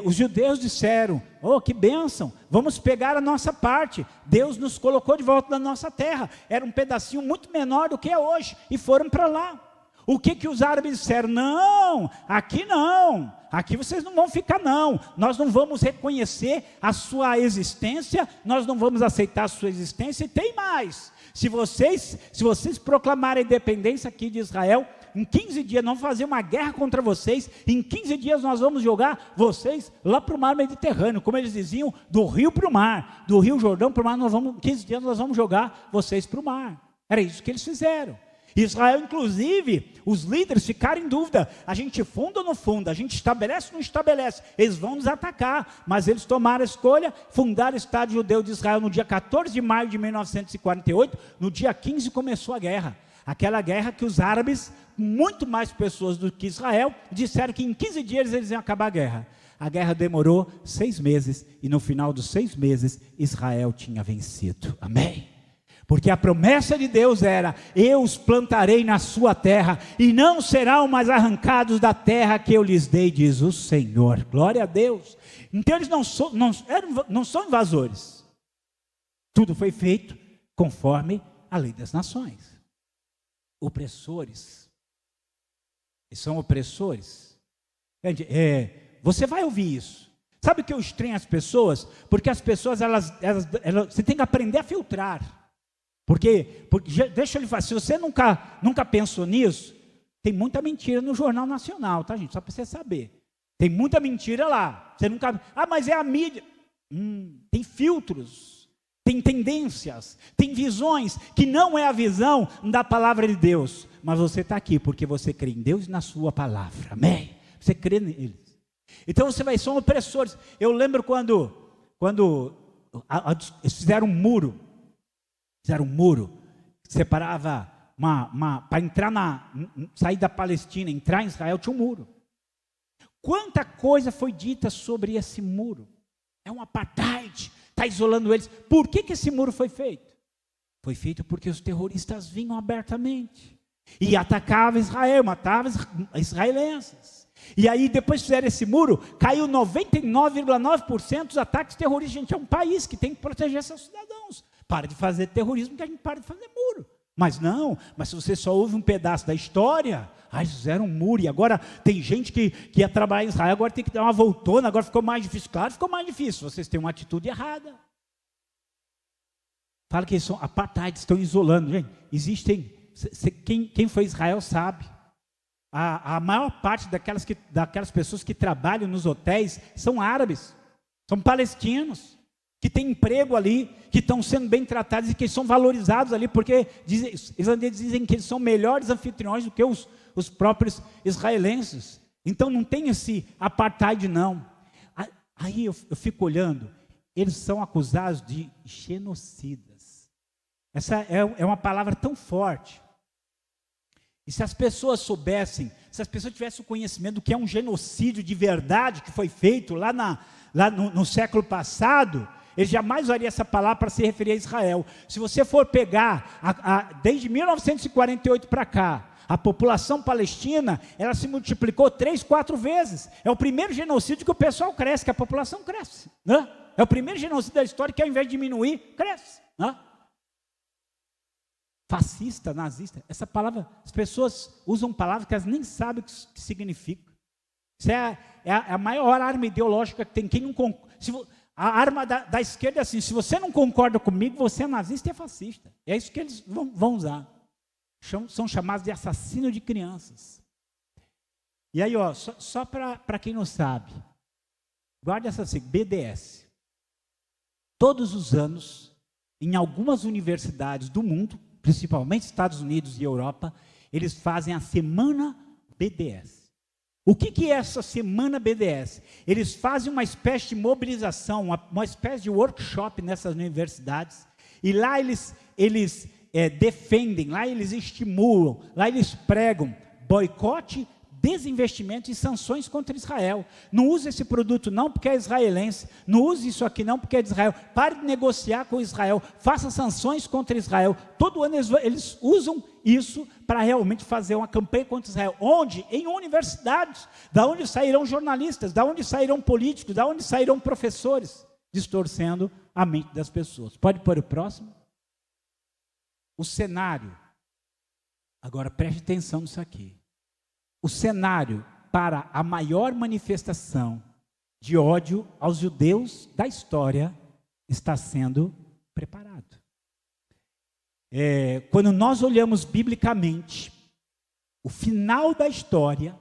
Os judeus disseram, que bênção, vamos pegar a nossa parte, Deus nos colocou de volta na nossa terra, era um pedacinho muito menor do que é hoje, e foram para lá. O que os árabes disseram? Não, aqui vocês não vão ficar não, nós não vamos reconhecer a sua existência, nós não vamos aceitar a sua existência, e tem mais, se vocês proclamarem a independência aqui de Israel, em 15 dias nós vamos fazer uma guerra contra vocês, em 15 dias nós vamos jogar vocês lá para o mar Mediterrâneo, como eles diziam, do rio para o mar, do rio Jordão para o mar, em 15 dias nós vamos jogar vocês para o mar. Era isso que eles fizeram. Israel, inclusive, os líderes ficaram em dúvida, a gente funda ou não funda, a gente estabelece ou não estabelece, eles vão nos atacar, mas eles tomaram a escolha, fundaram o Estado Judeu de Israel no dia 14 de maio de 1948, no dia 15 começou a guerra. Aquela guerra que os árabes, muito mais pessoas do que Israel, disseram que em 15 dias eles iam acabar a guerra. A guerra demorou 6 meses, e no final dos 6 meses, Israel tinha vencido. Amém? Porque a promessa de Deus era, eu os plantarei na sua terra, e não serão mais arrancados da terra que eu lhes dei, diz o Senhor. Glória a Deus. Então eles não são invasores. Tudo foi feito conforme a lei das nações. Opressores, eles são opressores. Você vai ouvir isso. Sabe o que eu estranho as pessoas? Porque as pessoas, elas você tem que aprender a filtrar. Porque deixa eu lhe falar, se você nunca pensou nisso, tem muita mentira no Jornal Nacional, tá, gente? Só para você saber. Tem muita mentira lá. Você nunca. Mas é a mídia. Tem filtros. Tem tendências, tem visões, que não é a visão da palavra de Deus, mas você está aqui porque você crê em Deus e na sua palavra, amém? Você crê neles, então são opressores. Eu lembro quando eles fizeram um muro, que separava para entrar sair da Palestina, entrar em Israel, tinha um muro. Quanta coisa foi dita sobre esse muro? É um apartheid, está isolando eles. Por que esse muro foi feito? Foi feito porque os terroristas vinham abertamente e atacavam Israel, matavam israelenses. E aí depois fizeram esse muro, caiu 99,9% dos ataques terroristas. Gente, é um país que tem que proteger seus cidadãos. Para de fazer terrorismo que a gente para de fazer muro. Mas se você só ouve um pedaço da história, eles fizeram um muro, e agora tem gente que ia trabalhar em Israel, agora tem que dar uma voltona, agora ficou mais difícil. Claro, ficou mais difícil, vocês têm uma atitude errada. Fala que eles são apartheid, estão isolando. Gente, existem, quem foi a Israel sabe, a maior parte daquelas pessoas que trabalham nos hotéis são árabes, são palestinos, que têm emprego ali, que estão sendo bem tratados e que são valorizados ali, porque os islandeses dizem que eles são melhores anfitriões do que os próprios israelenses. Então não tem esse apartheid não. Aí eu fico olhando, eles são acusados de genocidas. Essa é uma palavra tão forte. E se as pessoas soubessem, se as pessoas tivessem o conhecimento do que é um genocídio de verdade, que foi feito lá no século passado, ele jamais usaria essa palavra para se referir a Israel. Se você for pegar, desde 1948 para cá, a população palestina, ela se multiplicou 3, 4 vezes. É o primeiro genocídio que o pessoal cresce, que a população cresce, né? É o primeiro genocídio da história que ao invés de diminuir, cresce, né? Fascista, nazista, essa palavra, as pessoas usam palavras que elas nem sabem o que significa. Isso é a maior arma ideológica que tem. Quem não a arma da esquerda é assim: se você não concorda comigo, você é nazista e é fascista. É isso que eles vão usar. São chamados de assassino de crianças. E aí, só para quem não sabe, guarde essa sigla, BDS. Todos os anos, em algumas universidades do mundo, principalmente Estados Unidos e Europa, eles fazem a Semana BDS. O que é essa Semana BDS? Eles fazem uma espécie de mobilização, uma espécie de workshop nessas universidades, e lá eles defendem, lá eles estimulam, lá eles pregam boicote, desinvestimento e sanções contra Israel. Não use esse produto não porque é israelense, não use isso aqui não porque é de Israel, pare de negociar com Israel, faça sanções contra Israel. Todo ano eles usam isso para realmente fazer uma campanha contra Israel. Onde? Em universidades, da onde sairão jornalistas, da onde sairão políticos, da onde sairão professores, distorcendo a mente das pessoas. Pode pôr o próximo? O cenário, agora preste atenção nisso aqui. O cenário para a maior manifestação de ódio aos judeus da história está sendo preparado. Quando nós olhamos biblicamente, o final da história,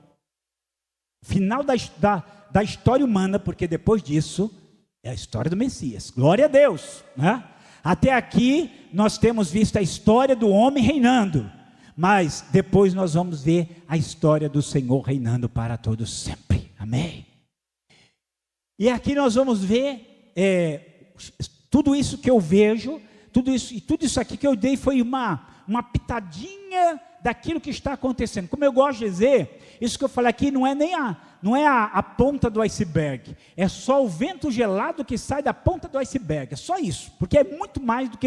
da história humana, porque depois disso é a história do Messias. Glória a Deus, né? Até aqui nós temos visto a história do homem reinando, mas depois nós vamos ver a história do Senhor reinando para todos sempre. Amém? E aqui nós vamos ver tudo isso que eu vejo, tudo isso aqui que eu dei foi uma pitadinha daquilo que está acontecendo. Como eu gosto de dizer, isso que eu falei aqui não é a ponta do iceberg, é só o vento gelado que sai da ponta do iceberg, é só isso, porque é muito mais do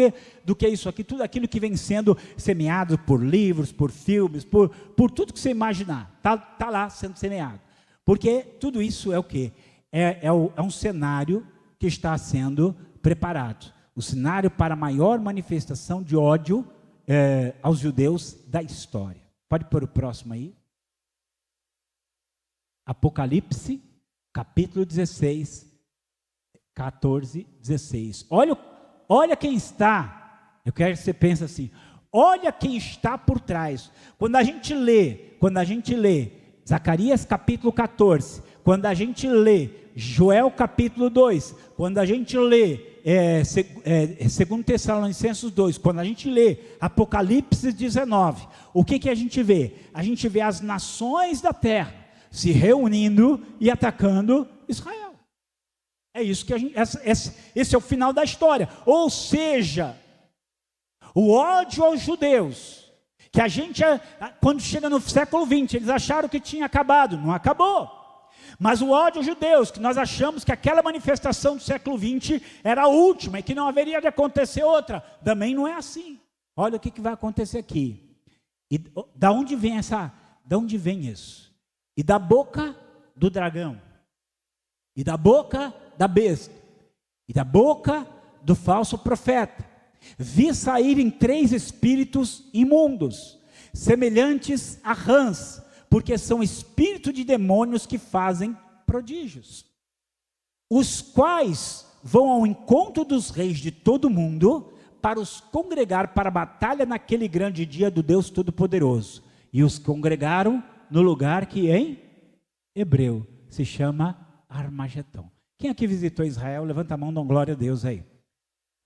que isso aqui, tudo aquilo que vem sendo semeado por livros, por filmes, por tudo que você imaginar, está lá sendo semeado, porque tudo isso é o quê? É um cenário que está sendo preparado, o cenário para a maior manifestação de ódio aos judeus da história. Pode pôr o próximo aí. Apocalipse, capítulo 16, 14, 16. Olha quem está, eu quero que você pense assim, olha quem está por trás. Quando a gente lê Zacarias capítulo 14, quando a gente lê Joel capítulo 2, quando a gente lê segundo Tessalonicenses 2, quando a gente lê Apocalipse 19, o que a gente vê? A gente vê as nações da terra se reunindo e atacando Israel. É isso que esse é o final da história. Ou seja, o ódio aos judeus que a gente, quando chega no século XX, eles acharam que tinha acabado, não acabou. Mas o ódio aos judeus, que nós achamos que aquela manifestação do século XX era a última e que não haveria de acontecer outra, também não é assim. Olha o que vai acontecer aqui. E da onde vem isso? E da boca do dragão, e da boca da besta, e da boca do falso profeta, vi saírem 3 espíritos imundos, semelhantes a rãs, porque são espíritos de demônios que fazem prodígios, os quais vão ao encontro dos reis de todo o mundo, para os congregar para a batalha naquele grande dia do Deus Todo-Poderoso. E os congregaram no lugar que em hebreu se chama Armagedon. Quem aqui visitou Israel, levanta a mão, dá glória a Deus aí.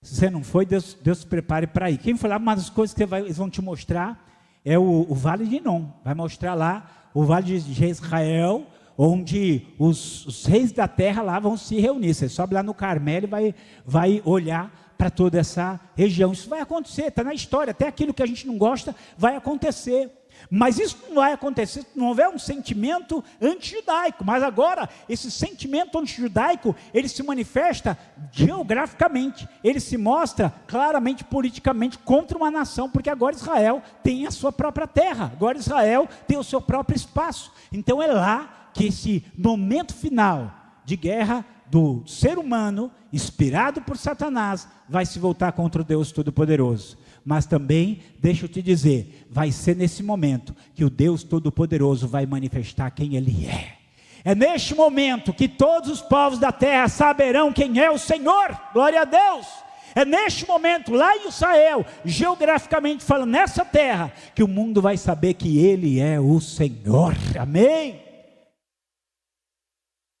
Se você não foi, Deus se prepare para ir. Quem foi lá, uma das coisas que eles vão te mostrar é o Vale de Inom. Vai mostrar lá o Vale de Israel, onde os reis da terra lá vão se reunir. Você sobe lá no Carmelo e vai olhar para toda essa região. Isso vai acontecer, está na história. Até aquilo que a gente não gosta vai acontecer. Mas isso não vai acontecer se não houver um sentimento antijudaico. Mas agora, esse sentimento antijudaico, ele se manifesta geograficamente. Ele se mostra claramente, politicamente, contra uma nação. Porque agora Israel tem a sua própria terra. Agora Israel tem o seu próprio espaço. Então é lá que esse momento final de guerra do ser humano, inspirado por Satanás, vai se voltar contra o Deus Todo-Poderoso. Mas também, deixa eu te dizer, vai ser nesse momento que o Deus Todo-Poderoso vai manifestar quem Ele é. É neste momento que todos os povos da terra saberão quem é o Senhor. Glória a Deus. É neste momento, lá em Israel, geograficamente falando, nessa terra, que o mundo vai saber que Ele é o Senhor. Amém?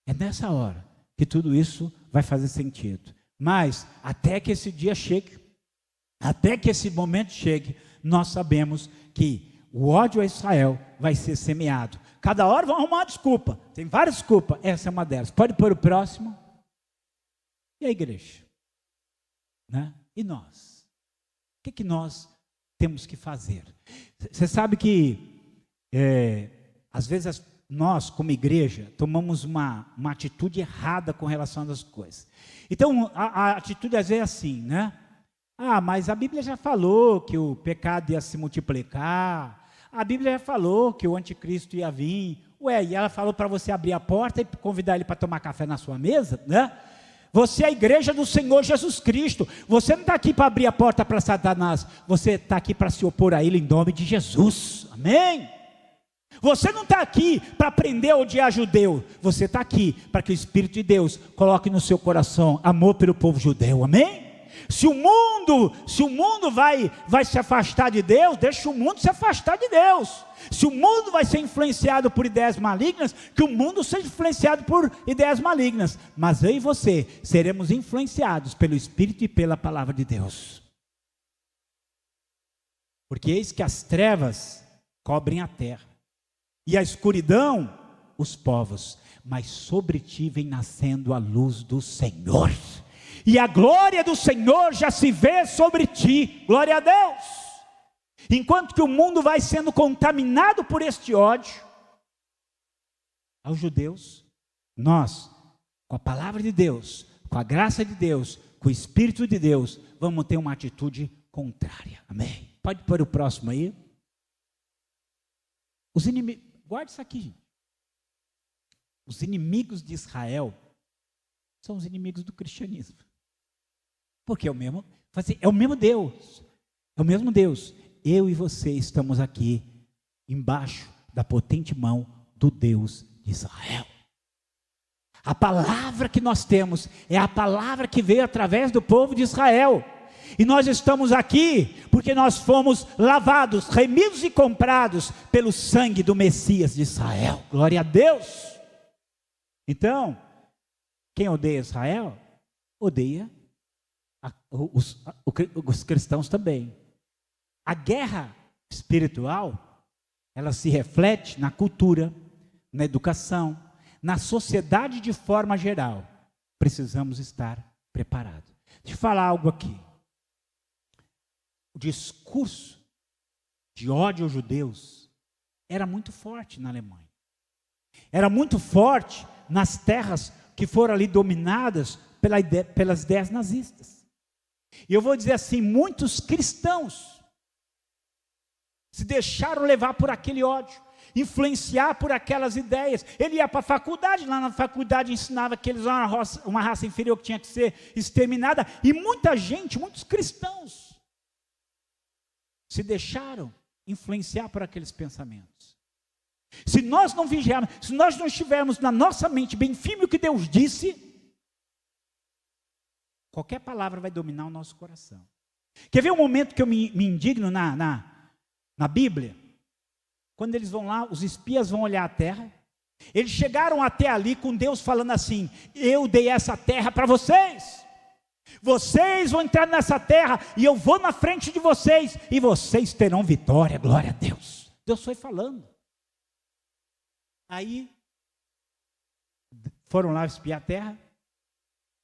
É nessa hora que tudo isso vai fazer sentido. Mas, até que esse dia chegue, até que esse momento chegue, nós sabemos que o ódio a Israel vai ser semeado. Cada hora vão arrumar uma desculpa. Tem várias desculpas, essa é uma delas. Pode pôr o próximo. E a igreja? Né? E nós? O que nós temos que fazer? Você sabe que, às vezes, nós, como igreja, tomamos uma atitude errada com relação às coisas. Então, a atitude às vezes é assim, né? Mas a Bíblia já falou que o pecado ia se multiplicar. A Bíblia já falou que o anticristo ia vir. E ela falou para você abrir a porta e convidar ele para tomar café na sua mesa, né? Você é a igreja do Senhor Jesus Cristo. Você não está aqui para abrir a porta para Satanás. Você está aqui para se opor a ele em nome de Jesus. Amém? Você não está aqui para aprender a odiar judeu. Você está aqui para que o Espírito de Deus coloque no seu coração amor pelo povo judeu. Amém? Se o mundo vai se afastar de Deus, deixa o mundo se afastar de Deus. Se o mundo vai ser influenciado por ideias malignas, que o mundo seja influenciado por ideias malignas. Mas eu e você seremos influenciados pelo Espírito e pela palavra de Deus. Porque eis que as trevas cobrem a terra, e a escuridão os povos, mas sobre ti vem nascendo a luz do Senhor. E a glória do Senhor já se vê sobre ti. Glória a Deus. Enquanto que o mundo vai sendo contaminado por este ódio aos judeus, nós, com a palavra de Deus, com a graça de Deus, com o Espírito de Deus, vamos ter uma atitude contrária. Amém? Pode pôr o próximo aí. Os inimigos, guarde isso aqui. Os inimigos de Israel são os inimigos do cristianismo. Porque é o mesmo Deus. É o mesmo Deus. Eu e você estamos aqui embaixo da potente mão do Deus de Israel. A palavra que nós temos é a palavra que veio através do povo de Israel. E nós estamos aqui porque nós fomos lavados, remidos e comprados pelo sangue do Messias de Israel. Glória a Deus. Então, quem odeia Israel, odeia os cristãos também. A guerra espiritual, ela se reflete na cultura, na educação, na sociedade de forma geral. Precisamos estar preparados. Deixa eu falar algo aqui. O discurso de ódio aos judeus era muito forte na Alemanha. Era muito forte nas terras que foram ali dominadas pelas ideias nazistas. E eu vou dizer assim, muitos cristãos se deixaram levar por aquele ódio, influenciar por aquelas ideias. Ele ia para a faculdade, lá na faculdade ensinava que eles eram uma raça inferior que tinha que ser exterminada, e muita gente, muitos cristãos, se deixaram influenciar por aqueles pensamentos. Se nós não vigiarmos, se nós não estivermos na nossa mente bem firme o que Deus disse, qualquer palavra vai dominar o nosso coração. Quer ver um momento que eu me indigno na Bíblia? Quando eles vão lá, os espias vão olhar a terra, eles chegaram até ali com Deus falando assim: eu dei essa terra para vocês, vocês vão entrar nessa terra e eu vou na frente de vocês e vocês terão vitória, glória a Deus. Deus foi falando. Aí foram lá espiar a terra.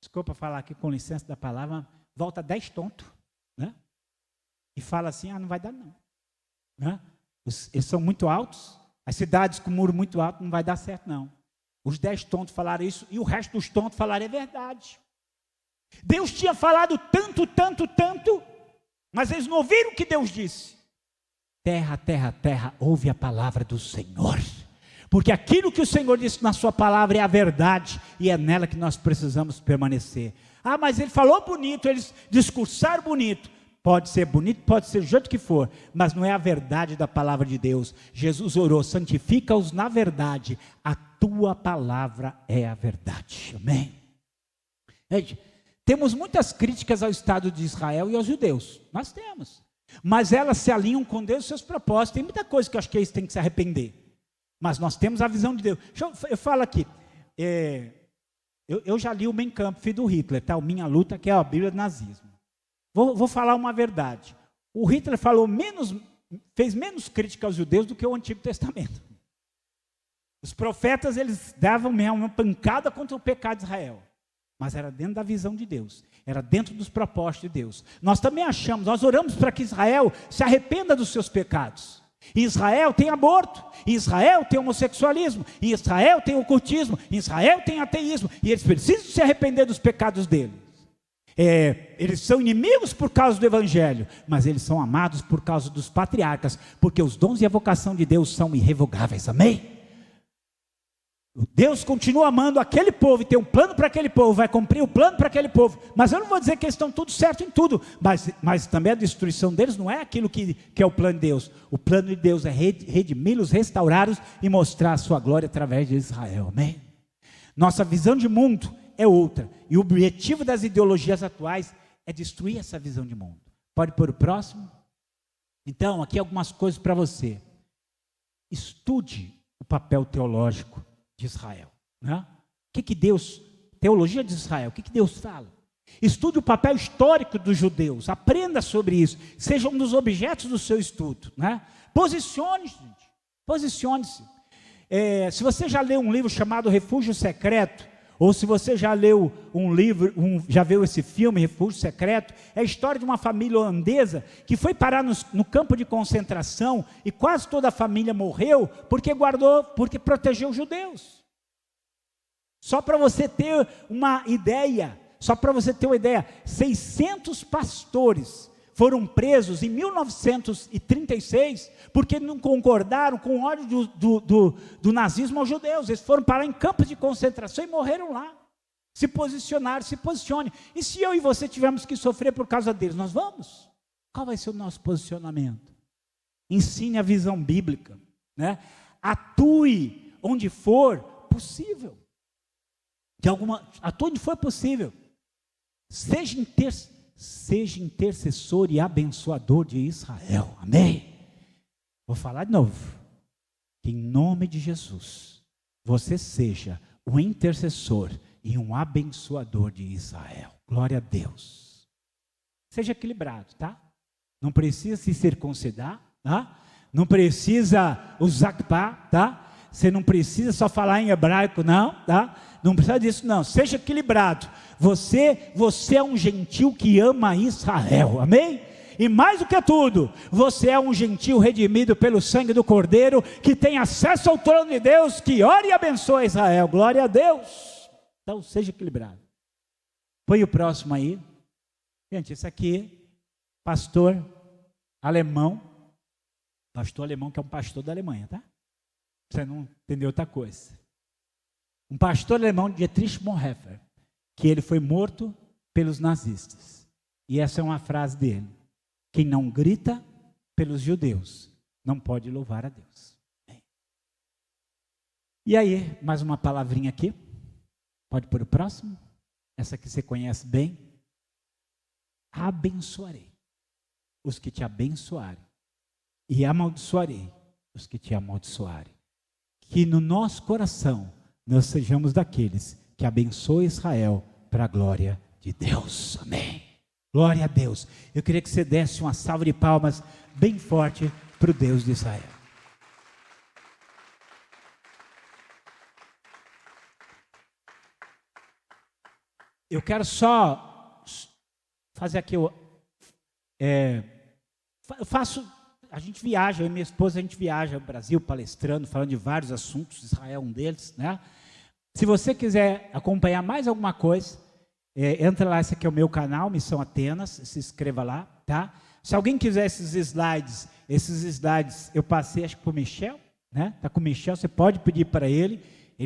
Desculpa falar aqui com licença da palavra, volta 10 tontos, né? E fala assim: não vai dar não, né? Eles são muito altos, as cidades com muro muito alto, não vai dar certo não. Os 10 tontos falaram isso, e o resto dos tontos falaram: é verdade. Deus tinha falado tanto, mas eles não ouviram o que Deus disse. Terra, terra, terra, ouve a palavra do Senhor, porque aquilo que o Senhor disse na sua palavra é a verdade, e é nela que nós precisamos permanecer. Mas ele falou bonito, eles discursaram bonito. Pode ser bonito, pode ser do jeito que for, mas não é a verdade da palavra de Deus. Jesus orou: santifica-os na verdade, a tua palavra é a verdade. Amém? Temos muitas críticas ao Estado de Israel e aos judeus, nós temos, mas elas se alinham com Deus e seus propósitos. Tem muita coisa que eu acho que eles têm que se arrepender, mas nós temos a visão de Deus. Eu falo aqui, eu já li o Mein Kampf do Hitler, tá? O Minha Luta, que é a Bíblia do nazismo. Vou falar uma verdade. O Hitler fez menos crítica aos judeus do que o Antigo Testamento. Os profetas, eles davam mesmo uma pancada contra o pecado de Israel, mas era dentro da visão de Deus, era dentro dos propósitos de Deus. Nós também nós oramos para que Israel se arrependa dos seus pecados. Em Israel tem aborto, em Israel tem homossexualismo, em Israel tem ocultismo, em Israel tem ateísmo, e eles precisam se arrepender dos pecados deles. Eles são inimigos por causa do Evangelho, mas eles são amados por causa dos patriarcas, porque os dons e a vocação de Deus são irrevogáveis. Amém? Deus continua amando aquele povo e tem um plano para aquele povo, vai cumprir o plano para aquele povo. Mas eu não vou dizer que eles estão tudo certo em tudo, mas também a destruição deles não é aquilo que é o plano de Deus. O plano de Deus é redimi-los, restaurá-los e mostrar a sua glória através de Israel. Amém? Nossa visão de mundo é outra, e o objetivo das ideologias atuais é destruir essa visão de mundo. Pode pôr o próximo? Então, aqui algumas coisas para você. Estude o papel teológico de Israel, né? Teologia de Israel, o que Deus fala? Estude o papel histórico dos judeus, aprenda sobre isso, seja um dos objetos do seu estudo, né? Posicione-se, gente, posicione-se. Se você já leu um livro chamado Refúgio Secreto, ou se você já leu já viu esse filme, Refúgio Secreto, é a história de uma família holandesa que foi parar no campo de concentração e quase toda a família morreu porque protegeu os judeus. Só para você ter uma ideia, 600 pastores foram presos em 1936, porque não concordaram com o ódio do nazismo aos judeus. Eles foram parar em campos de concentração e morreram lá. Se posicione. E se eu e você tivermos que sofrer por causa deles, nós vamos? Qual vai ser o nosso posicionamento? Ensine a visão bíblica, né? Atue onde for possível. Atue onde for possível. Seja intercessor e abençoador de Israel. Amém? Vou falar de novo. Que em nome de Jesus, você seja um intercessor e um abençoador de Israel. Glória a Deus. Seja equilibrado, tá? Não precisa se circuncidar, tá? Não precisa usar kippah, tá? Você não precisa só falar em hebraico, não, tá? Não precisa disso, não. Seja equilibrado. Você é um gentil que ama Israel, amém? E mais do que tudo, você é um gentio redimido pelo sangue do Cordeiro, que tem acesso ao trono de Deus, que ora e abençoa Israel. Glória a Deus. Então seja equilibrado. Põe o próximo aí. Gente, esse aqui, pastor alemão que é um pastor da Alemanha, tá? Você não entendeu outra coisa. Um pastor alemão, Dietrich Bonhoeffer, que ele foi morto pelos nazistas. E essa é uma frase dele: quem não grita pelos judeus não pode louvar a Deus. E aí, mais uma palavrinha aqui. Pode pôr o próximo? Essa que você conhece bem. Abençoarei os que te abençoarem, e amaldiçoarei os que te amaldiçoarem. Que no nosso coração nós sejamos daqueles que abençoam Israel para a glória de Deus. Amém. Glória a Deus. Eu queria que você desse uma salva de palmas bem forte para o Deus de Israel. Eu quero só fazer aqui, a gente viaja, eu e minha esposa, a gente viaja no Brasil, palestrando, falando de vários assuntos, Israel é um deles, né? Se você quiser acompanhar mais alguma coisa, entra lá, esse aqui é o meu canal, Missão Atenas, se inscreva lá, tá? Se alguém quiser esses slides eu passei, acho que para o Michel, né? Está com o Michel, você pode pedir para ele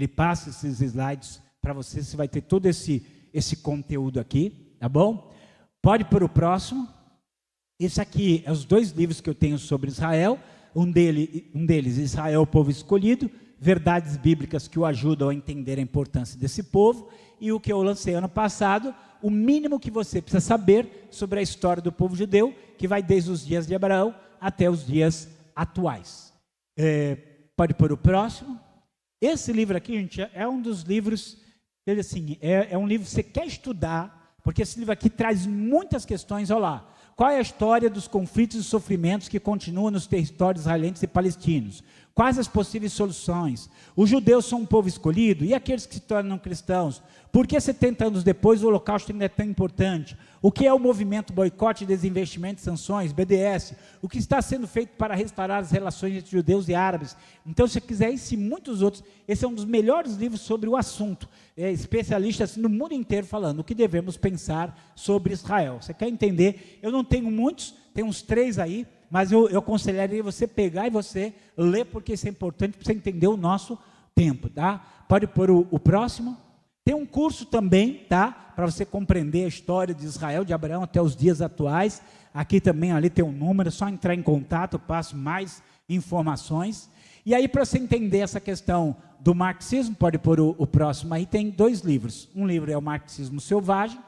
passa esses slides para você vai ter todo esse conteúdo aqui, tá bom? Pode pôr o próximo. Esse aqui é os 2 livros que eu tenho sobre Israel, um deles, Israel, o povo escolhido, verdades bíblicas que o ajudam a entender a importância desse povo, e o que eu lancei ano passado, o mínimo que você precisa saber sobre a história do povo judeu, que vai desde os dias de Abraão até os dias atuais. Pode pôr o próximo. Esse livro aqui, gente, é um dos livros, assim, é um livro que você quer estudar, porque esse livro aqui traz muitas questões. Olha lá, qual é a história dos conflitos e sofrimentos que continuam nos territórios israelenses e palestinos? Quais as possíveis soluções? Os judeus são um povo escolhido? E aqueles que se tornam cristãos? Por que 70 anos depois o holocausto ainda é tão importante? O que é o movimento boicote, desinvestimento e sanções, BDS? O que está sendo feito para restaurar as relações entre judeus e árabes? Então, se você quiser isso e muitos outros, esse é um dos melhores livros sobre o assunto. Especialistas no mundo inteiro falando o que devemos pensar sobre Israel. Você quer entender? Eu não tenho muitos, tem uns 3 aí, mas eu aconselharia você pegar e você ler, porque isso é importante para você entender o nosso tempo, tá? Pode pôr o próximo. Tem um curso também, tá? Para você compreender a história de Israel, de Abraão até os dias atuais. Aqui também, ali tem um número, é só entrar em contato, eu passo mais informações. E aí, para você entender essa questão do marxismo, pode pôr o próximo aí, tem 2 livros. Um livro é o Marxismo Selvagem,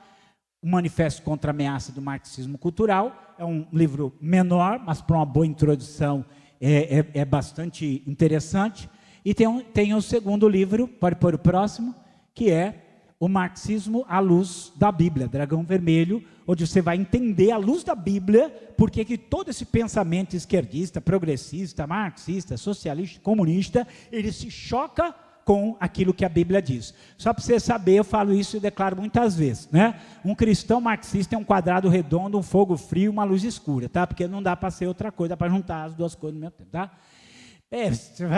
um manifesto contra a ameaça do marxismo cultural. É um livro menor, mas para uma boa introdução é bastante interessante. E tem o segundo livro, pode pôr o próximo, que é o Marxismo à Luz da Bíblia, Dragão Vermelho, onde você vai entender à luz da Bíblia porque que todo esse pensamento esquerdista, progressista, marxista, socialista, comunista, ele se choca com aquilo que a Bíblia diz. Só para você saber, eu falo isso e declaro muitas vezes, né? Um cristão marxista é um quadrado redondo, um fogo frio e uma luz escura, tá? Porque não dá para ser outra coisa, dá para juntar as duas coisas no mesmo tempo, tá?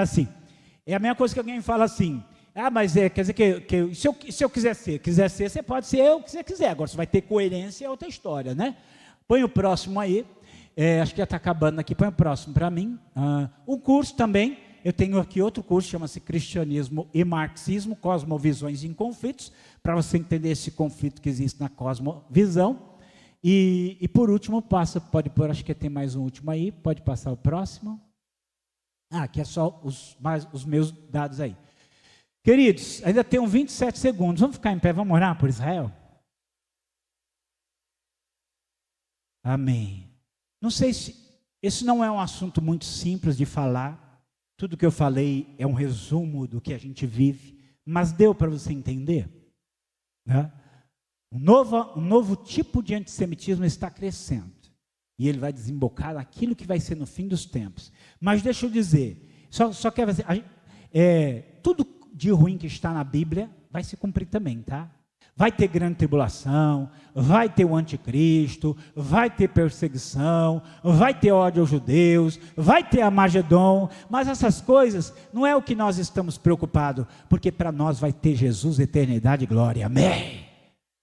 Assim, é a mesma coisa que alguém fala assim: mas quer dizer que se eu quiser ser, você pode ser o que você quiser. Agora, se vai ter coerência, é outra história, né? Põe o próximo aí. Acho que já está acabando aqui. Põe o próximo para mim. Um curso também. Eu tenho aqui outro curso, chama-se Cristianismo e Marxismo, Cosmovisões em Conflitos, para você entender esse conflito que existe na cosmovisão. E por último, pode pôr, acho que tem mais um último aí. Pode passar o próximo. Aqui é só os meus dados aí. Queridos, ainda tenho 27 segundos. Vamos ficar em pé, vamos orar por Israel? Amém. Não sei se... Esse não é um assunto muito simples de falar. Tudo que eu falei é um resumo do que a gente vive. Mas deu para você entender? Né? Um novo tipo de antissemitismo está crescendo. E ele vai desembocar naquilo que vai ser no fim dos tempos. Mas deixa eu dizer, só quero dizer, tudo de ruim que está na Bíblia vai se cumprir também, tá? vai ter grande tribulação, vai ter o anticristo, vai ter perseguição, vai ter ódio aos judeus, vai ter Armagedon, mas essas coisas não é o que nós estamos preocupados, porque para nós vai ter Jesus, eternidade e glória. Amém,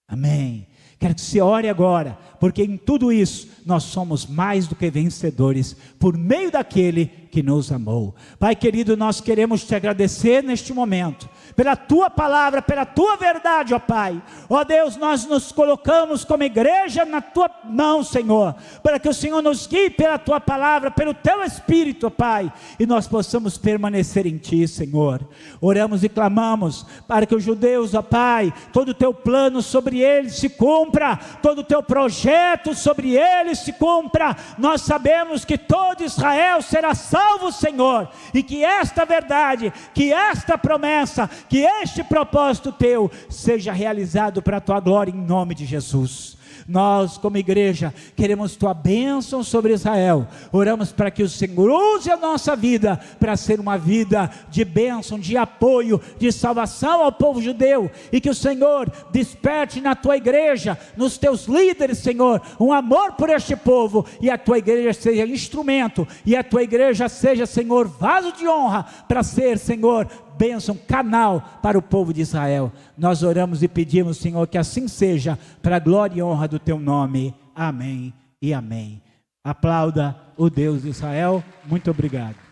amém. Quero que você ore agora, porque em tudo isso nós somos mais do que vencedores, por meio daquele que nos amou. Pai querido, nós queremos te agradecer neste momento, pela tua palavra, pela tua verdade, ó Pai. Ó Deus, nós nos colocamos como igreja na tua mão, Senhor, para que o Senhor nos guie pela tua palavra, pelo teu Espírito, ó Pai, e nós possamos permanecer em ti, Senhor. Oramos e clamamos para que os judeus, ó Pai, todo o teu plano sobre eles se cumpra, todo o teu projeto sobre eles se cumpra. Nós sabemos que todo Israel será salvo, Senhor, e que esta verdade, que esta promessa, que este propósito teu seja realizado para a tua glória, em nome de Jesus. Nós como igreja queremos tua bênção sobre Israel. Oramos para que o Senhor use a nossa vida para ser uma vida de bênção, de apoio, de salvação ao povo judeu, e que o Senhor desperte na tua igreja, nos teus líderes, Senhor, um amor por este povo, e a tua igreja seja instrumento, e a tua igreja seja, Senhor, vaso de honra para ser, Senhor, bênção, canal para o povo de Israel. Nós oramos e pedimos, Senhor, que assim seja, para a glória e honra do teu nome. Amém e amém. Aplauda o Deus de Israel. Muito obrigado.